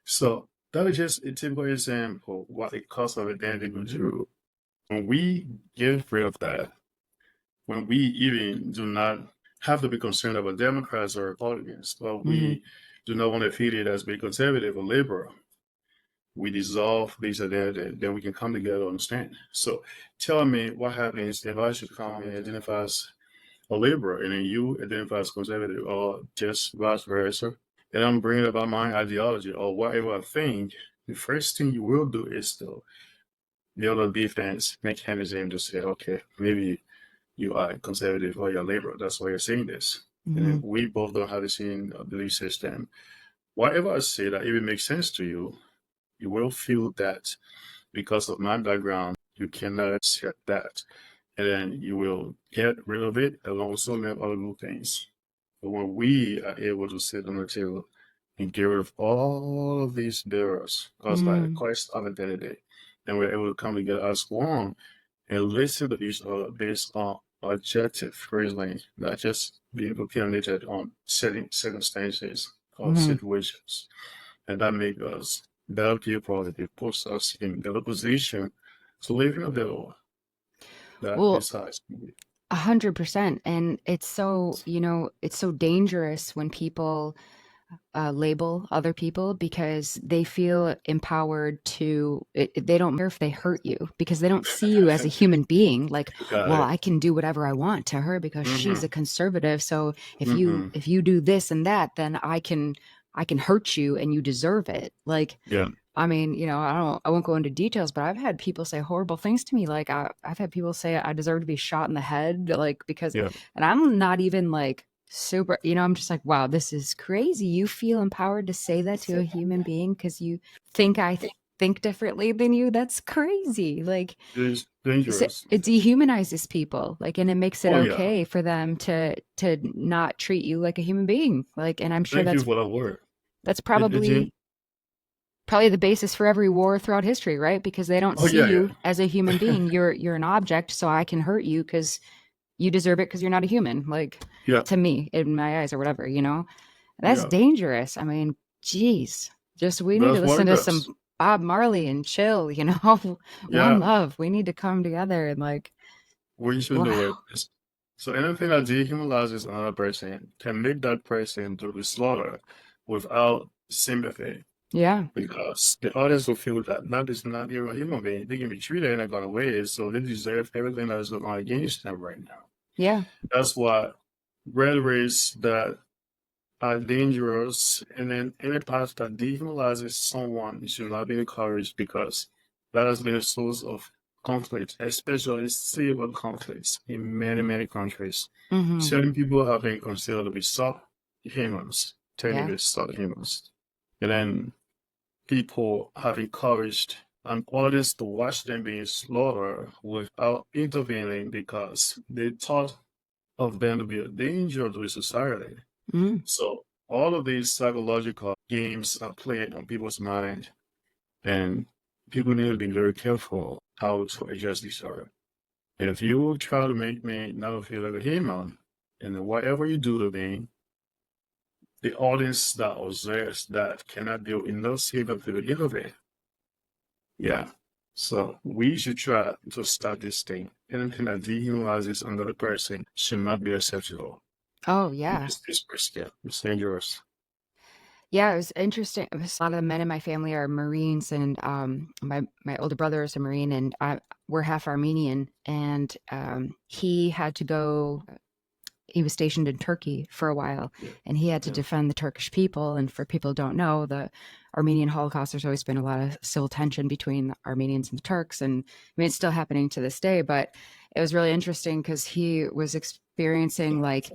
So that is just a typical example what the cost of identity will do. When we get rid of that, when we even do not have to be concerned about Democrats or Republicans, but we do not want to feel it as being conservative or liberal, we dissolve this identity, then we can come together and understand. So tell me what happens if I should come and identify as a liberal and then you identify as conservative, or just vice versa. And I'm bringing about my ideology or whatever I think. The first thing you will do is to build a defense mechanism to say, okay, maybe you are conservative or you're liberal. That's why you're saying this. And we both don't have the same belief system. Whatever I say that even makes sense to you, you will feel that because of my background, you cannot accept that. And then you will get rid of it along with so many other little things. But when we are able to sit on the table and get rid of all of these barriers caused by the quest of identity, then we're able to come together as one and listen to each other based on objective reasoning, not just being opinionated on circumstances or situations. And that makes us better people, it puts us in better position to live in a better world. That is how it's 100%. And it's so, it's so dangerous when people label other people because they feel empowered to, they don't care if they hurt you because they don't see you as a human being. Like, I can do whatever I want to her because she's a conservative. So if you do this and that, then I can I can hurt you and you deserve it. Like, Yeah. I mean, I won't go into details, but I've had people say horrible things to me. Like I've had people say I deserve to be shot in the head, like because, Yeah. and I'm not even like super, I'm just like, wow, this is crazy. You feel empowered to say that to a human being because you think think differently than you. That's crazy. Like, It's so dangerous. it dehumanizes people, like, and it makes it Oh yeah. okay for them to not treat you like a human being. Like, and I'm sure Thank you for that word. that's Jen, probably the basis for every war throughout history, right? Because they don't oh see yeah, you as a human yeah. being. You're an object, so I can hurt you because you deserve it because you're not a human. Like, Yeah. to me, in my eyes or whatever, that's Yeah. dangerous. I mean, geez, just we need to That's what listen it to some does. Bob Marley and chill. One Yeah. love. We need to come together and like, We should do it. wow, So anything that dehumanizes another person can make that person to be slaughtered without sympathy. yeah, Because the others will feel that that is not even a human being. They can be treated in a kind of ways, so they deserve everything that is going against them right now. yeah, That's why red race that are dangerous, and then any path that dehumanizes someone should not be encouraged because that has been a source of conflict, especially civil conflicts in many, many countries. mm-hmm, Certain people have been considered to be subhumans, yeah, technically subhumans. And then people have encouraged and audience to watch them being slaughtered without intervening because they thought of them to be a danger to society. mm, So all of these psychological games are played on people's mind, and people need to be very careful how to address each other. And if you try to make me not feel like a human, and then whatever you do to me, the audience that observes that cannot do enough saving to innovate. Yeah. So we should try to stop this thing. Anything that dehumanizes another person should not be acceptable. oh yeah. It's risky. It's dangerous. Yeah, it was interesting. A lot of the men in my family are Marines, and my older brother is a Marine, and we're half Armenian. And he had to go. He was stationed in Turkey for a while, Yeah. and he had to Yeah. defend the Turkish people. And for people who don't know, the Armenian Holocaust, there's always been a lot of civil tension between the Armenians and the Turks, and I mean it's still happening to this day. But it was really interesting because he was experiencing like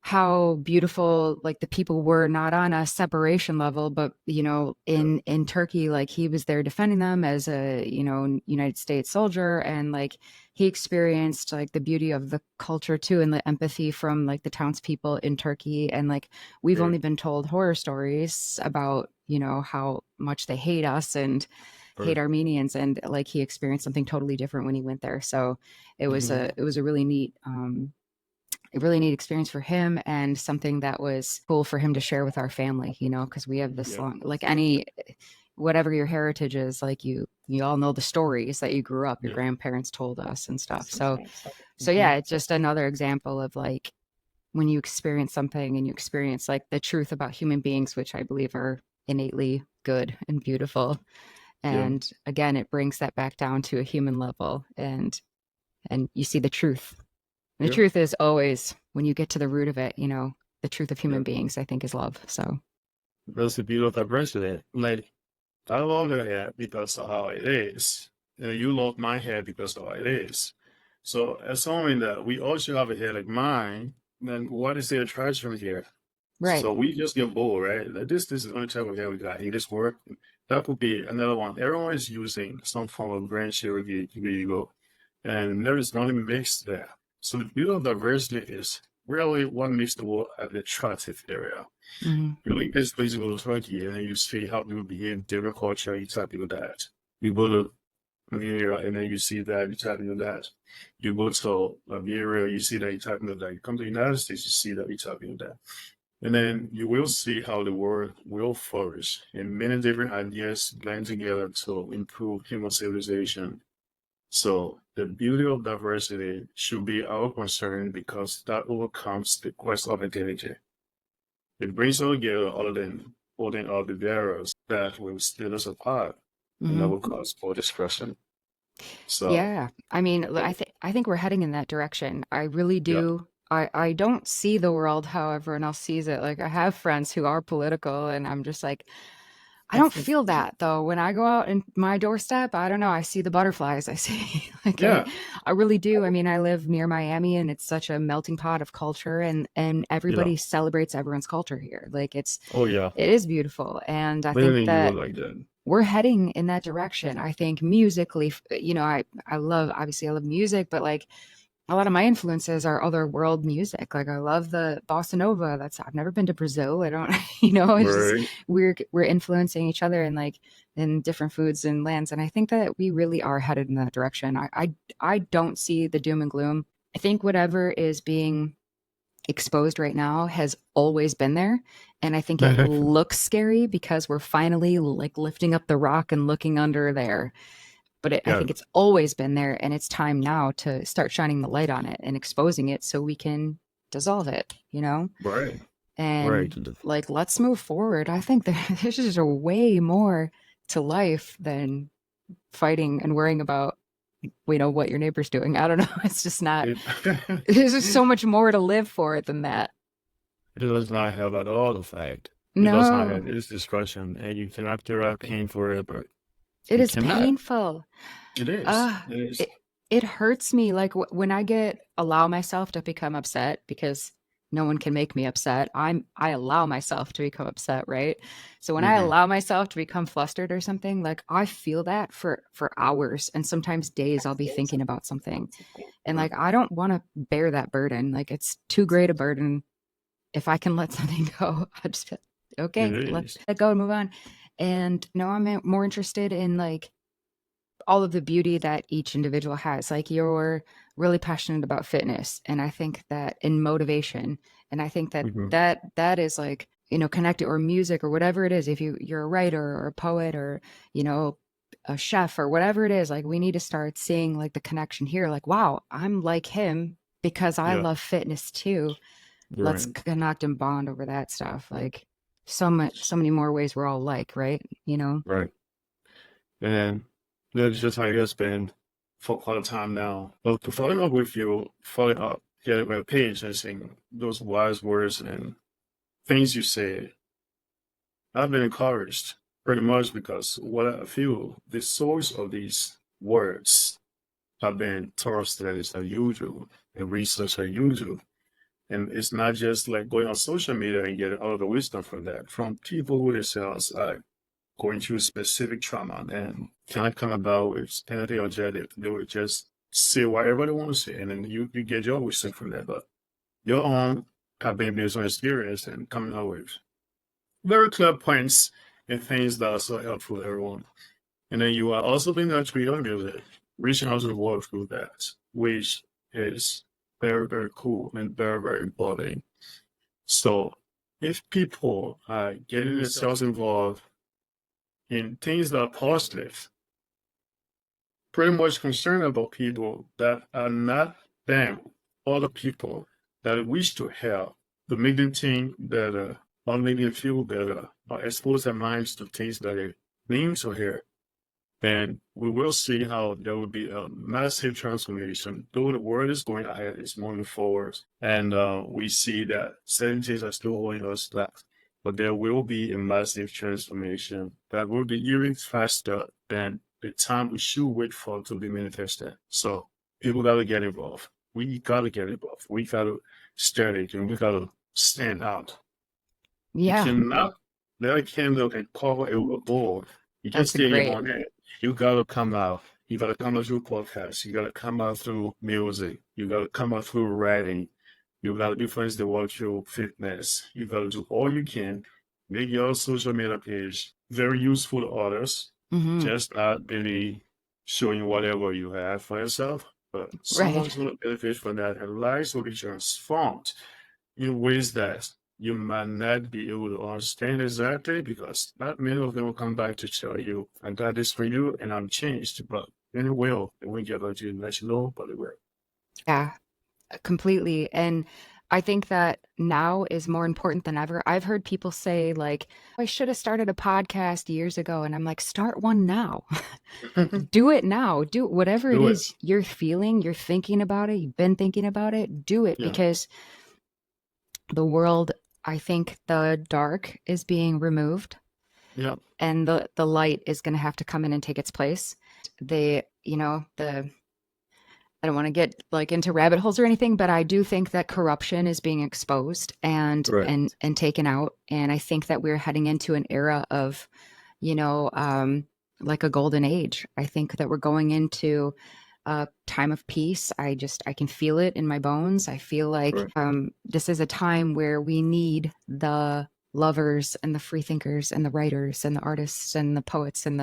how beautiful like the people were, not on a separation level, but Yeah. in Turkey, like he was there defending them as a United States soldier, and like he experienced like the beauty of the culture too, and the empathy from like the townspeople in Turkey. And like we've Yeah. only been told horror stories about how much they hate us and hate Right. Armenians, and like he experienced something totally different when he went there. So it was Mhm. a really neat experience for him, and something that was cool for him to share with our family, because we have this Yeah. long, like any, whatever your heritage is, like you all know the stories that you grew up, your Yeah. grandparents told us and stuff. So Mhm. yeah, it's just another example of like when you experience something and you experience like the truth about human beings, which I believe are innately good and beautiful. Yeah. And again, it brings that back down to a human level, and you see the truth. And the Yeah. truth is always, when you get to the root of it, the truth of Yeah. human beings, I think, is love. So, That's the beauty of diversity. Like, I love your hair because of how it is. And you love my hair because of how it is. So, assuming that we all should have a hair like mine, then what is the attraction here? right. So we just get bored, right? Like this is the only type of hair we got. Hey, this work. That could be another one. Everyone is using some form of brand share go. And there is nothing mixed there. So the beauty of diversity is really what makes the world an attractive area. Hmm. Really, it's basically Turkey, and then you see how people behave in different culture, you type into that. You go to Liberia, and then you see that, you type into that. You go to Liberia, you see that, you type into that. You come to the United States, you see that, you type into that. And then you will see how the world will flourish, and many different ideas blend together to improve human civilization. So the beauty of diversity should be our concern because that overcomes the quest of identity. It brings us together other than holding out the barriers that will split us apart and that Hmm. will cause more discussion. So Yeah. I mean, I think we're heading in that direction. I really yeah, do. I don't see the world how everyone else sees it. Like I have friends who are political and I'm just like, I don't feel that though. When I go out in my doorstep, I don't know, I see the butterflies. I see like Yeah, I really do. I mean, I live near Miami and it's such a melting pot of culture and Yeah. everybody celebrates everyone's culture here. Like Oh yeah. it is beautiful. And I think Many you were that like that. we're heading in that direction. I think musically, you know, I love obviously I love music, but like a lot of my influences are other world music. Like I love the bossa nova. That's I've never been to Brazil. I don't, you know, it's just Right. we're influencing each other in like in different foods and lands. And I think that we really are headed in that direction. I don't see the doom and gloom. I think whatever is being exposed right now has always been there. And I think it looks scary because we're finally like lifting up the rock and looking under there. But I Yeah. think it's always been there, and it's time now to start shining the light on it and exposing it so we can dissolve it, you know? Right. Right. And like, let's move forward. I think there's just a way more to life than fighting and worrying about, you know, what your neighbor's doing. I don't know. It's just not, It, there's just so much more to live for than that. it does not have at all the fact. It does not No, have this discretion, and you cannot derive pain for it, but it you is cannot. painful. it is. Uh, It is. it hurts me like when I allow myself to become upset because no one can make me upset. I allow myself to become upset, right? So when I Hmm. allow myself to become flustered or something, like I feel that for hours and sometimes days I'll be thinking about something. And like I don't want to bear that burden. Like it's too great a burden. If I can let something go, I just feel, It okay, let is. it go and move on. And no, I'm more interested in like all of the beauty that each individual has. Like you're really passionate about fitness, and I think that in motivation, and I think that Hmm. that is like, you know, connected or music or whatever it is. If you're a writer or a poet or, you know, a chef or whatever it is, like we need to start seeing like the connection here. Like, wow, I'm like him because I Yeah. love fitness too. Let's Right. connect and bond over that stuff. Like so many more ways we're all like, right? You know? Right. And that's just how it's been for quite a time now. But to follow up with you, following up, yeah, my page and saying those wise words and things you say, I've been encouraged pretty much because what I feel the source of these words have been thorough studies as usual and research as usual. And it's not just like going on social media and getting all the wisdom from that, from people who themselves are going through specific trauma and can't come about with anything objective. They would just say whatever they want to say, and then you get your wisdom from that. But your own have been based on experience and coming out with very clear points and things that are so helpful to everyone. And then you are also being able to be your music, reaching out to the world through that, which is very, very cool and very, very important. So if people are getting themselves involved in things that are positive, pretty much concerned about people that are not them, other people that wish to help, to make them think better, or make them feel better, or expose their minds to things that they need to hear, then we will see how there will be a massive transformation. Though the world is going ahead, it's moving forward, and we see that certain things are still holding us back. But there will be a massive transformation that will be even faster than the time we should wait for to be manifested. So people got to get involved. We got to get involved. We got to study and we got to stand out. You Yeah, cannot let a candle and cover a bowl. You just that's a stay in your great. own head. You gotta come out. You gotta come out through podcasts. You gotta come out through music. You gotta come out through writing. You gotta be friends that work through fitness. You gotta do all you can. Make your social media page very useful to others. Hmm. Just not really showing whatever you have for yourself. But Right. someone's gonna benefit from that and lives will be transformed in ways that you might not be able to understand exactly because not many of them will come back to tell you, I got this for you and I'm changed. But then it will. And we get to let you know, but it will. Yeah, completely. And I think that now is more important than ever. I've heard people say, like, I should have started a podcast years ago. And I'm like, start one now. Do it now. Do whatever it Do it. is you're feeling, you're thinking about it, you've been thinking about it, do it Yeah. because the world, I think the dark is being removed Yeah. and the light is going to have to come in and take its place. They, the I don't want to get like into rabbit holes or anything, but I do think that corruption is being exposed and Right. and taken out. And I think that we're heading into an era of, you know, um, like a golden age. I think that we're going into a time of peace. I can feel it in my bones. I feel like Right. this is a time where we need the lovers and the free thinkers and the writers and the artists and the poets and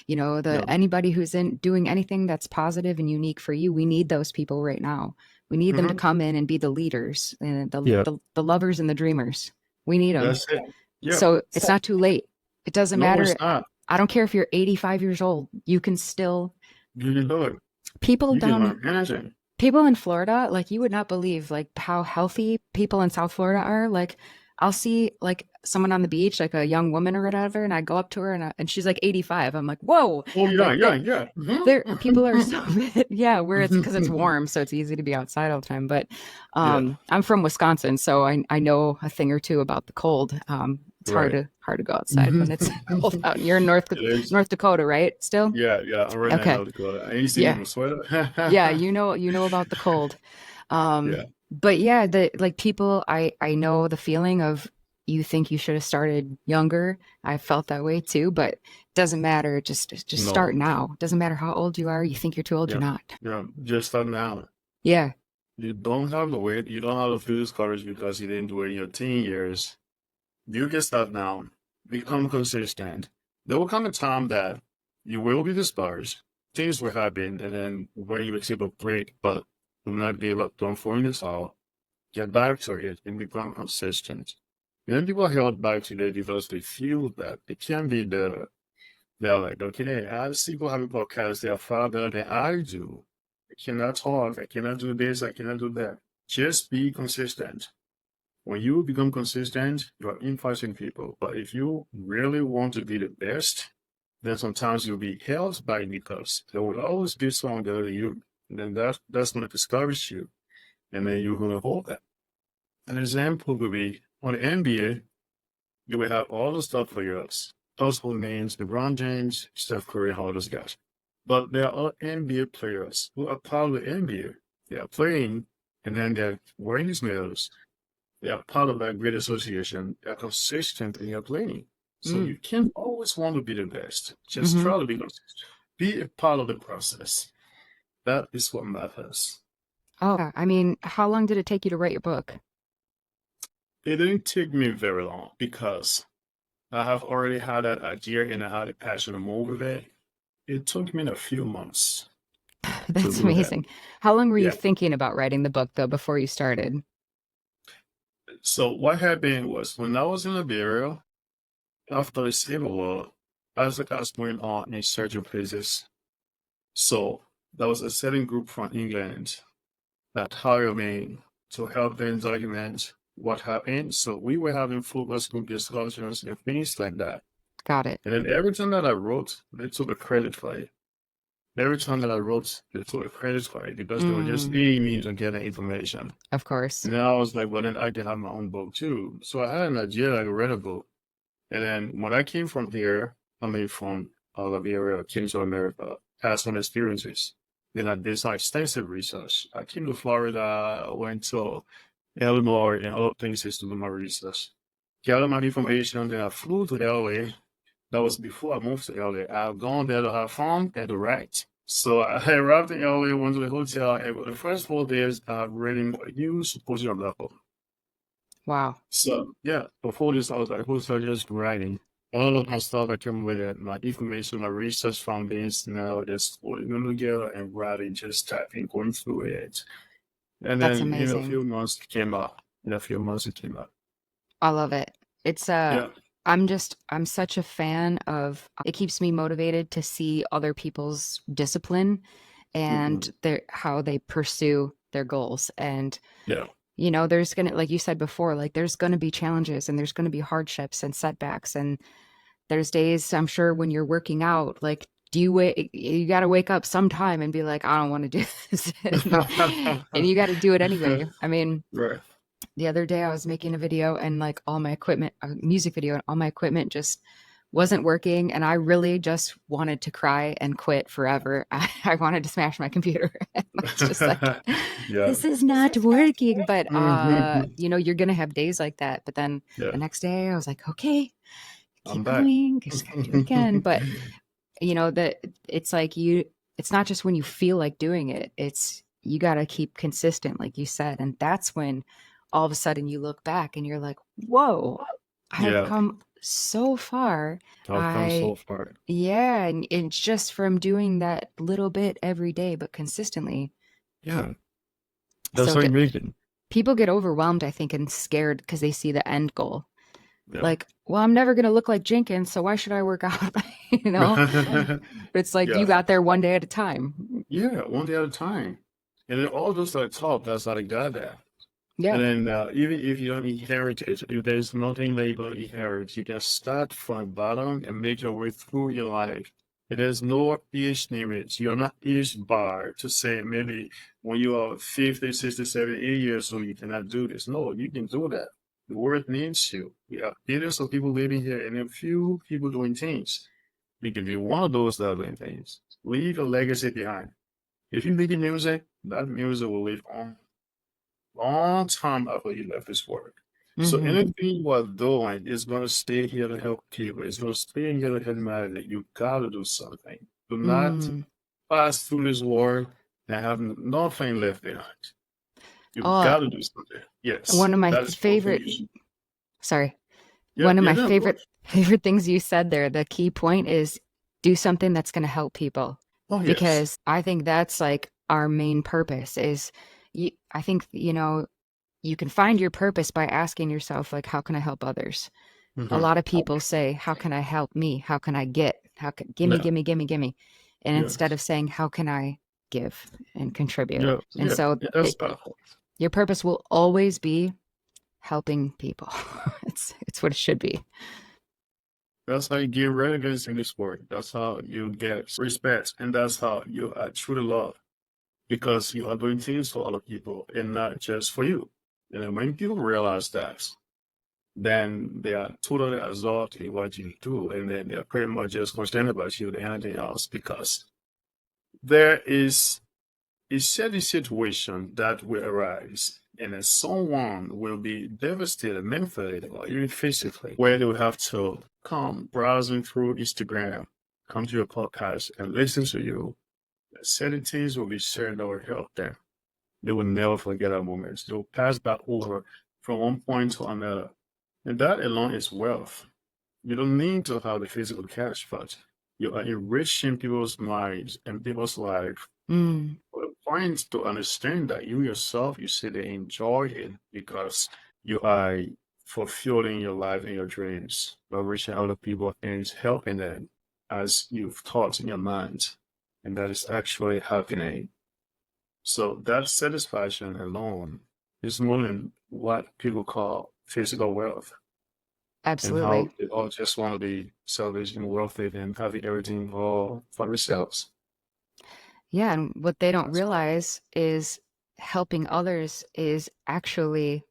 Yeah. anybody who's in doing anything that's positive and unique for you. We need those people right now. We need them to Mhm. come in and be the leaders and Yeah. the lovers and the dreamers. We need them. That's it. Yeah. So it's not too late. It doesn't No, matter. it's not. I don't care if you're 85 years old. You can still You can do it. people You can down learn anything. people in Florida, like you would not believe like how healthy people in South Florida are. Like I'll see like someone on the beach, like a young woman or whatever, and I go up to her and she's like 85. I'm like, whoa. Oh, yeah, Like, yeah. Mhm. there people are so fit. Yeah, where it's because it's warm, so it's easy to be outside all the time. But Yeah. I'm from Wisconsin, so I know a thing or two about the cold. It's Right. hard to go outside when it's cold out. You're in North It is. Dakota, right? Still? Yeah, I'm right now in Okay. North Dakota. I ain't seen Yeah. even a sweater. Yeah, you know about the cold. Yeah. But yeah, the like people I know the feeling of you think you should have started younger. I felt that way too, but it doesn't matter. Just No. start now. Doesn't matter how old you are. You think you're too old, Yeah. you're not. Yeah. Just start now. Yeah. You don't have to wait. You don't have to feel discouraged because you didn't do it in your teen years. You can start now. Become consistent. There will come a time that you will be discouraged. Things will happen, and then when you receive a break, but do not give up. Don't throw this out. Get back to it and become consistent. When people are held back today because they feel that it can be better, they're like, okay, I see people having podcasts, they are far better than I do. I cannot talk, I cannot do this, I cannot do that. Just be consistent. When you become consistent, you are influencing people. But if you really want to be the best, then sometimes you'll be held back because there will always be someone better than you. And then that's going to discourage you. And then you're going to hold that. An example would be on the NBA, you will have all the star players, household names, LeBron James, Steph Curry, all those guys. But there are other NBA players who are part of the NBA. They are playing, and then they're wearing these medals. They are part of that great association. They are consistent in your playing. So you can't always want to be the best. Just try to be consistent. Be a part of the process. That is what matters. Oh, I mean, how long did it take you to write your book? It didn't take me very long because I have already had that idea and I had a passion to move with it. It took me a few months. That's do that. amazing. How long were you Yeah. thinking about writing the book though before you started? So what happened was when I was in Liberia, after the Civil War, I was going on in search of places. So there was a certain group from England that hired me to help them document what happened. So we were having focus group discussions and things like that. Got it. And then every time that I wrote, they took a credit for it. Every time that I wrote, they took a credit for it because they were just needing me to get the information. Of course. And then I was like, well, then I can have my own book too. So I had an idea, like I read a book. And then when I came from here, from Liberia, came to America, had some experiences. Then I did some extensive research. I came to Florida, I went to Illinois and other places to do my research. Gathered my information, then I flew to LA. That was before I moved to LA. I've gone there to have fun and to write. So I arrived in LA, went to the hotel, and for the first 4 days, reading a huge symposium of that book. Wow. So yeah, before this, I was like, who's just writing? All of my stuff I came with it, my information, my research foundations, now just putting them together and writing, just typing, going through it. And That's then in a amazing. few months it came out. I love it. It's Yeah. I'm such a fan of it keeps me motivated to see other people's discipline and how they pursue their goals. And Yeah. You know, there's gonna, like you said before, like there's gonna be challenges and there's gonna be hardships and setbacks. And there's days, I'm sure, when you're working out, like, you got to wake up sometime and be like, I don't want to do this. And you got to do it anyway. I mean, Right. the other day I was making a video and like all my equipment, a music video, and all my equipment just wasn't working. And I really just wanted to cry and quit forever. I wanted to smash my computer. And I was just like, Yeah. this is not working. But, Mhm. you know, you're going to have days like that. But then Yeah. the next day I was like, okay, I'm keep back. going, just gotta do it again. But you know, that it's like it's not just when you feel like doing it, it's you gotta keep consistent, like you said. And that's when all of a sudden you look back and you're like, whoa, I've Yeah. come so far. I've come so far. Yeah, and it's just from doing that little bit every day, but consistently. Yeah. That's So what I'm making. people get overwhelmed, I think, and scared because they see the end goal. Yeah. Like, well, I'm never going to look like Jenkins, so why should I work out? You know? But it's like you Yeah. got there one day at a time. Yeah, one day at a time. And then all those that talk, that's how they got there. Yeah. And then even if you don't inherit it, if there's nothing that you're going to inherit, you can start from the bottom and make your way through your life. And there's no age limit. You're not age barred to say maybe when you are 50, 60, 70, 80 years old, you cannot do this. No, you can do that. The world needs you. Yeah, millions of people living here and a few people doing things. You can be one of those that are doing things. Leave a legacy behind. If you make music, that music will live on long time after you left this world. So Mhm. anything you are doing is going to stay here to help people. It's going to stay here to help humanity. You got to do something. Do not Mm. pass through this world and have nothing left behind. You Oh, got to do something. Yes, one of my that's favorite, motivation. sorry, Yeah, one of yeah, my no, go. favorite things you said there, the key point is do something that's going to help people. Oh, yes. Because I think that's like our main purpose is I think, you know, you can find your purpose by asking yourself, like, how can I help others? A lot of people say, how can I help me? How can I get? How can gimme, Yeah, gimme, gimme, gimme? And instead yes. of saying, how can I give and contribute? Yeah, And yeah, so yeah, that's powerful. your purpose will always be helping people. It's what it should be. That's how you get recognition in this world. That's how you get respect, and that's how you are truly loved because you are doing things for other people and not just for you. And when people realize that, then they are totally absorbed in what you do, and then they're pretty much just concerned about you than anything else because there is a certain situation that will arise, and then someone will be devastated mentally or even physically, where they will have to come browsing through Instagram, come to your podcast, and listen to you. Certain things will be shared that will help them. They will never forget that moment. They will pass back over from one point to another. And that alone is wealth. You don't need to have the physical cash, but you are enriching people's minds and people's life. Mm. For the point to understand that you yourself, you say they enjoy it because you are fulfilling your life and your dreams by reaching other people and helping them as you've thought in your mind. And that is actually happening. So that satisfaction alone is more than what people call physical wealth and Absolutely. how they all just want to be selfish and wealthy and having everything all for themselves. Yeah, and what they don't realize is helping others is actually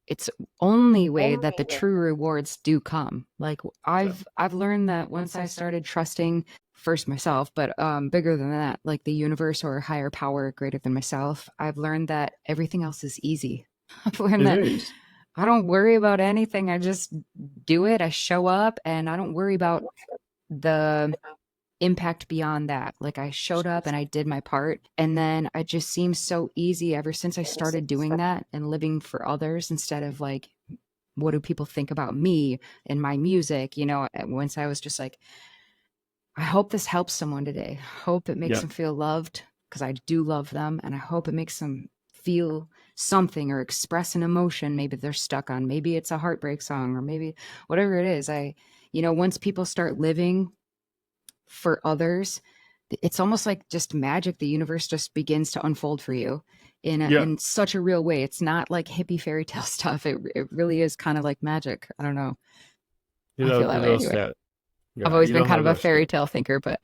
it's only way that the true rewards do come. Like I've learned that once I started trusting first myself, but bigger than that, like the universe or a higher power greater than myself, I've learned that everything else is easy. I've learned It that is. I don't worry about anything. I just do it. I show up and I don't worry about the impact beyond that. Like I showed up and I did my part. And then it just seems so easy ever since I started doing that and living for others instead of like, what do people think about me and my music? You know, once I was just like, I hope this helps someone today. Hope it makes Yeah. them feel loved because I do love them. And I hope it makes them feel something or express an emotion maybe they're stuck on. Maybe it's a heartbreak song or maybe whatever it is. Once people start living for others, it's almost like just magic. The universe just begins to unfold for you Yeah, in such a real way. It's not like hippie fairy tale stuff. It really is kind of like magic. I don't know. I feel It that way does anyway. that. I've Yeah, always you been know kind how of it a does fairy that. tale thinker, but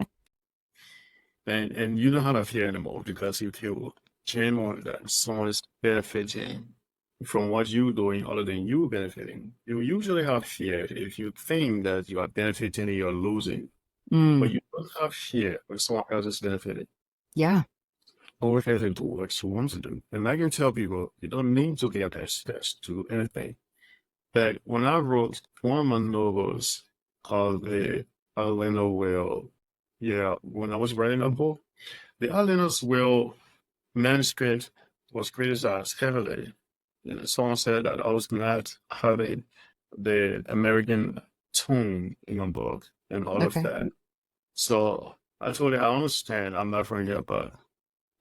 And you know how to feel anymore because you feel genuine that someone is benefiting from what you're doing other than you benefiting. You usually have fear if you think that you are benefiting and you're losing, but mm, you don't have fear when someone else is benefiting. yeah, Always have to do what you want to do. And I can tell people you don't need to get access to anything. But when I wrote one of my novels called The Atlanta Will, yeah, when I was writing a book, the Atlanta's Will manuscript was criticized heavily. You know, someone said that I was not having the American tone in my book and all of okay, that. So I told her, I understand, I'm not from here, but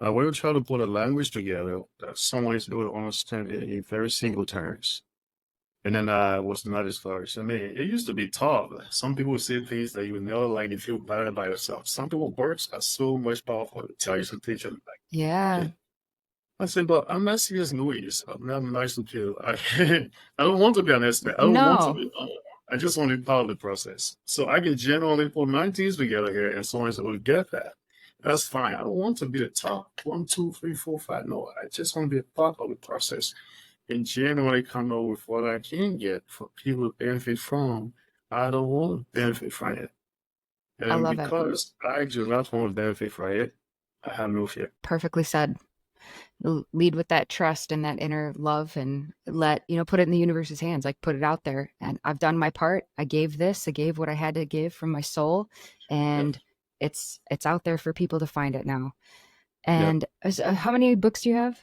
I will try to put a language together that someone is able to understand it in very simple terms. And then I was not as far as I mean, it used to be tough. Some people say things that you would never like if you feel bad about yourself. Some people words are so much powerful to tell you something like yeah, okay. I said, but I'm not serious noise. I'm not nice to you. I don't want to be an expert. I don't want to no, be. I just want to be part of the process. So I can generally put my teams together here and someone will get that. That's fine. I don't want to be the top 1, 2, 3, 4, 5. No, I just want to be a part of the process and genuinely come up with what I can get for people to benefit from. I don't want to benefit from it. I And love it. because I do not want to benefit from it, I have no fear. Perfectly said. Lead with that trust and that inner love, and put it in the universe's hands, like put it out there. And I've done my part. I gave this, I gave what I had to give from my soul, Yeah. and it's out there for people to find it now. Yeah. And how many books do you have?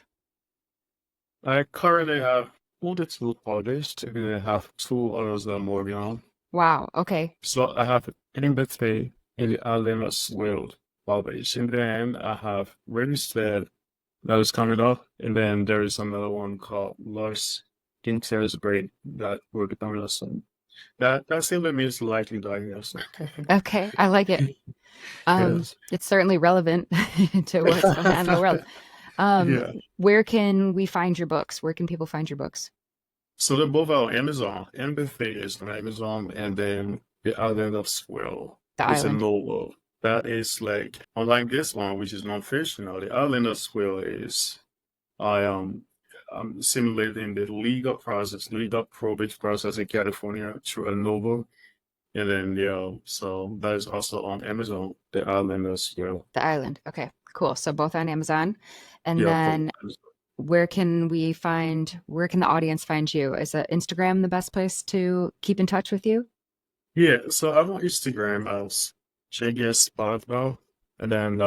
I currently have 42 published, and I have two others that I'm working on. Wow. Okay. So I have Empathy in the Allen's World published, and then I have Registered that is coming up, and then there is another one called Lost Interest Brain that will be coming up soon. That simply means likely diagnosis. Okay. I like it. Yes. It's certainly relevant to what's going on in the world. Um, Yeah. where can we find your books? Where can people find your books? So they're both on Amazon. Empathy is on Amazon, and then The Island of Swirl The is a Island. novel. That is like, unlike this one, which is non-fictional, The Island of Swirl is, I I'm simulating the legal probate process in California through a novel. And then, yeah, so that is also on Amazon, The Island of Swirl. The Island. Okay. Cool. So both on Amazon. And Yeah, for then where can the audience find you? Is Instagram the best place to keep in touch with you? yeah, so I'm on Instagram as Jenkins Barker, and then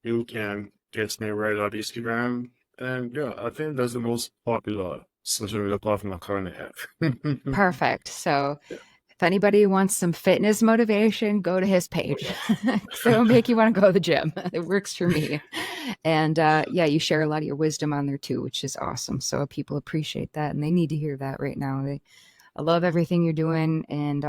you can get me right on Instagram. And yeah, I think that's the most popular social media platform I currently have. Perfect. So Yeah. if anybody wants some fitness motivation, go to his Oh, page. yeah. So it'll make you want to go to the gym. It works for me. And yeah, you share a lot of your wisdom on there too, which is awesome. So people appreciate that, and they need to hear that right now. I love everything you're doing, and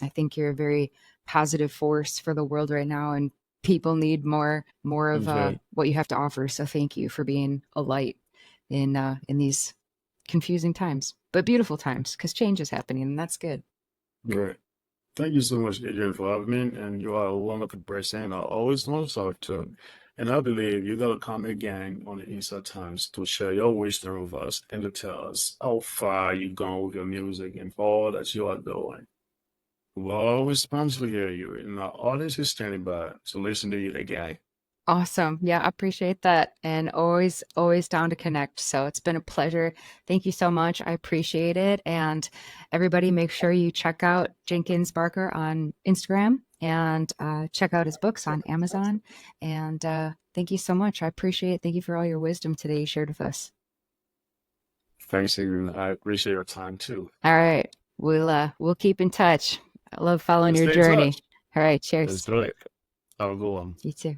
I think you're a very positive force for the world right now, and people need more of Okay, what you have to offer. So thank you for being a light in these confusing times, but beautiful times, because change is happening, and that's good. great. Thank you so much, Adrian, for having me. And you are a wonderful person. I always want to talk to. And I believe you got to come again on the Inside Times to share your wisdom with us and to tell us how far you gone with your music and all that you are doing. We'll always promise to hear you, and our audience is standing by to listen to you again. Awesome. Yeah, I appreciate that. And always down to connect. So it's been a pleasure. Thank you so much. I appreciate it. And everybody, make sure you check out Jenkins Barker on Instagram, and check out his books on Amazon. And thank you so much. I appreciate it. Thank you for all your wisdom today you shared with us. Thanks, Adrian. I appreciate your time too. All right. We'll keep in touch. I love following Let's your stay in touch. journey. All right. Let's Cheers. do it. Have a good one. You too.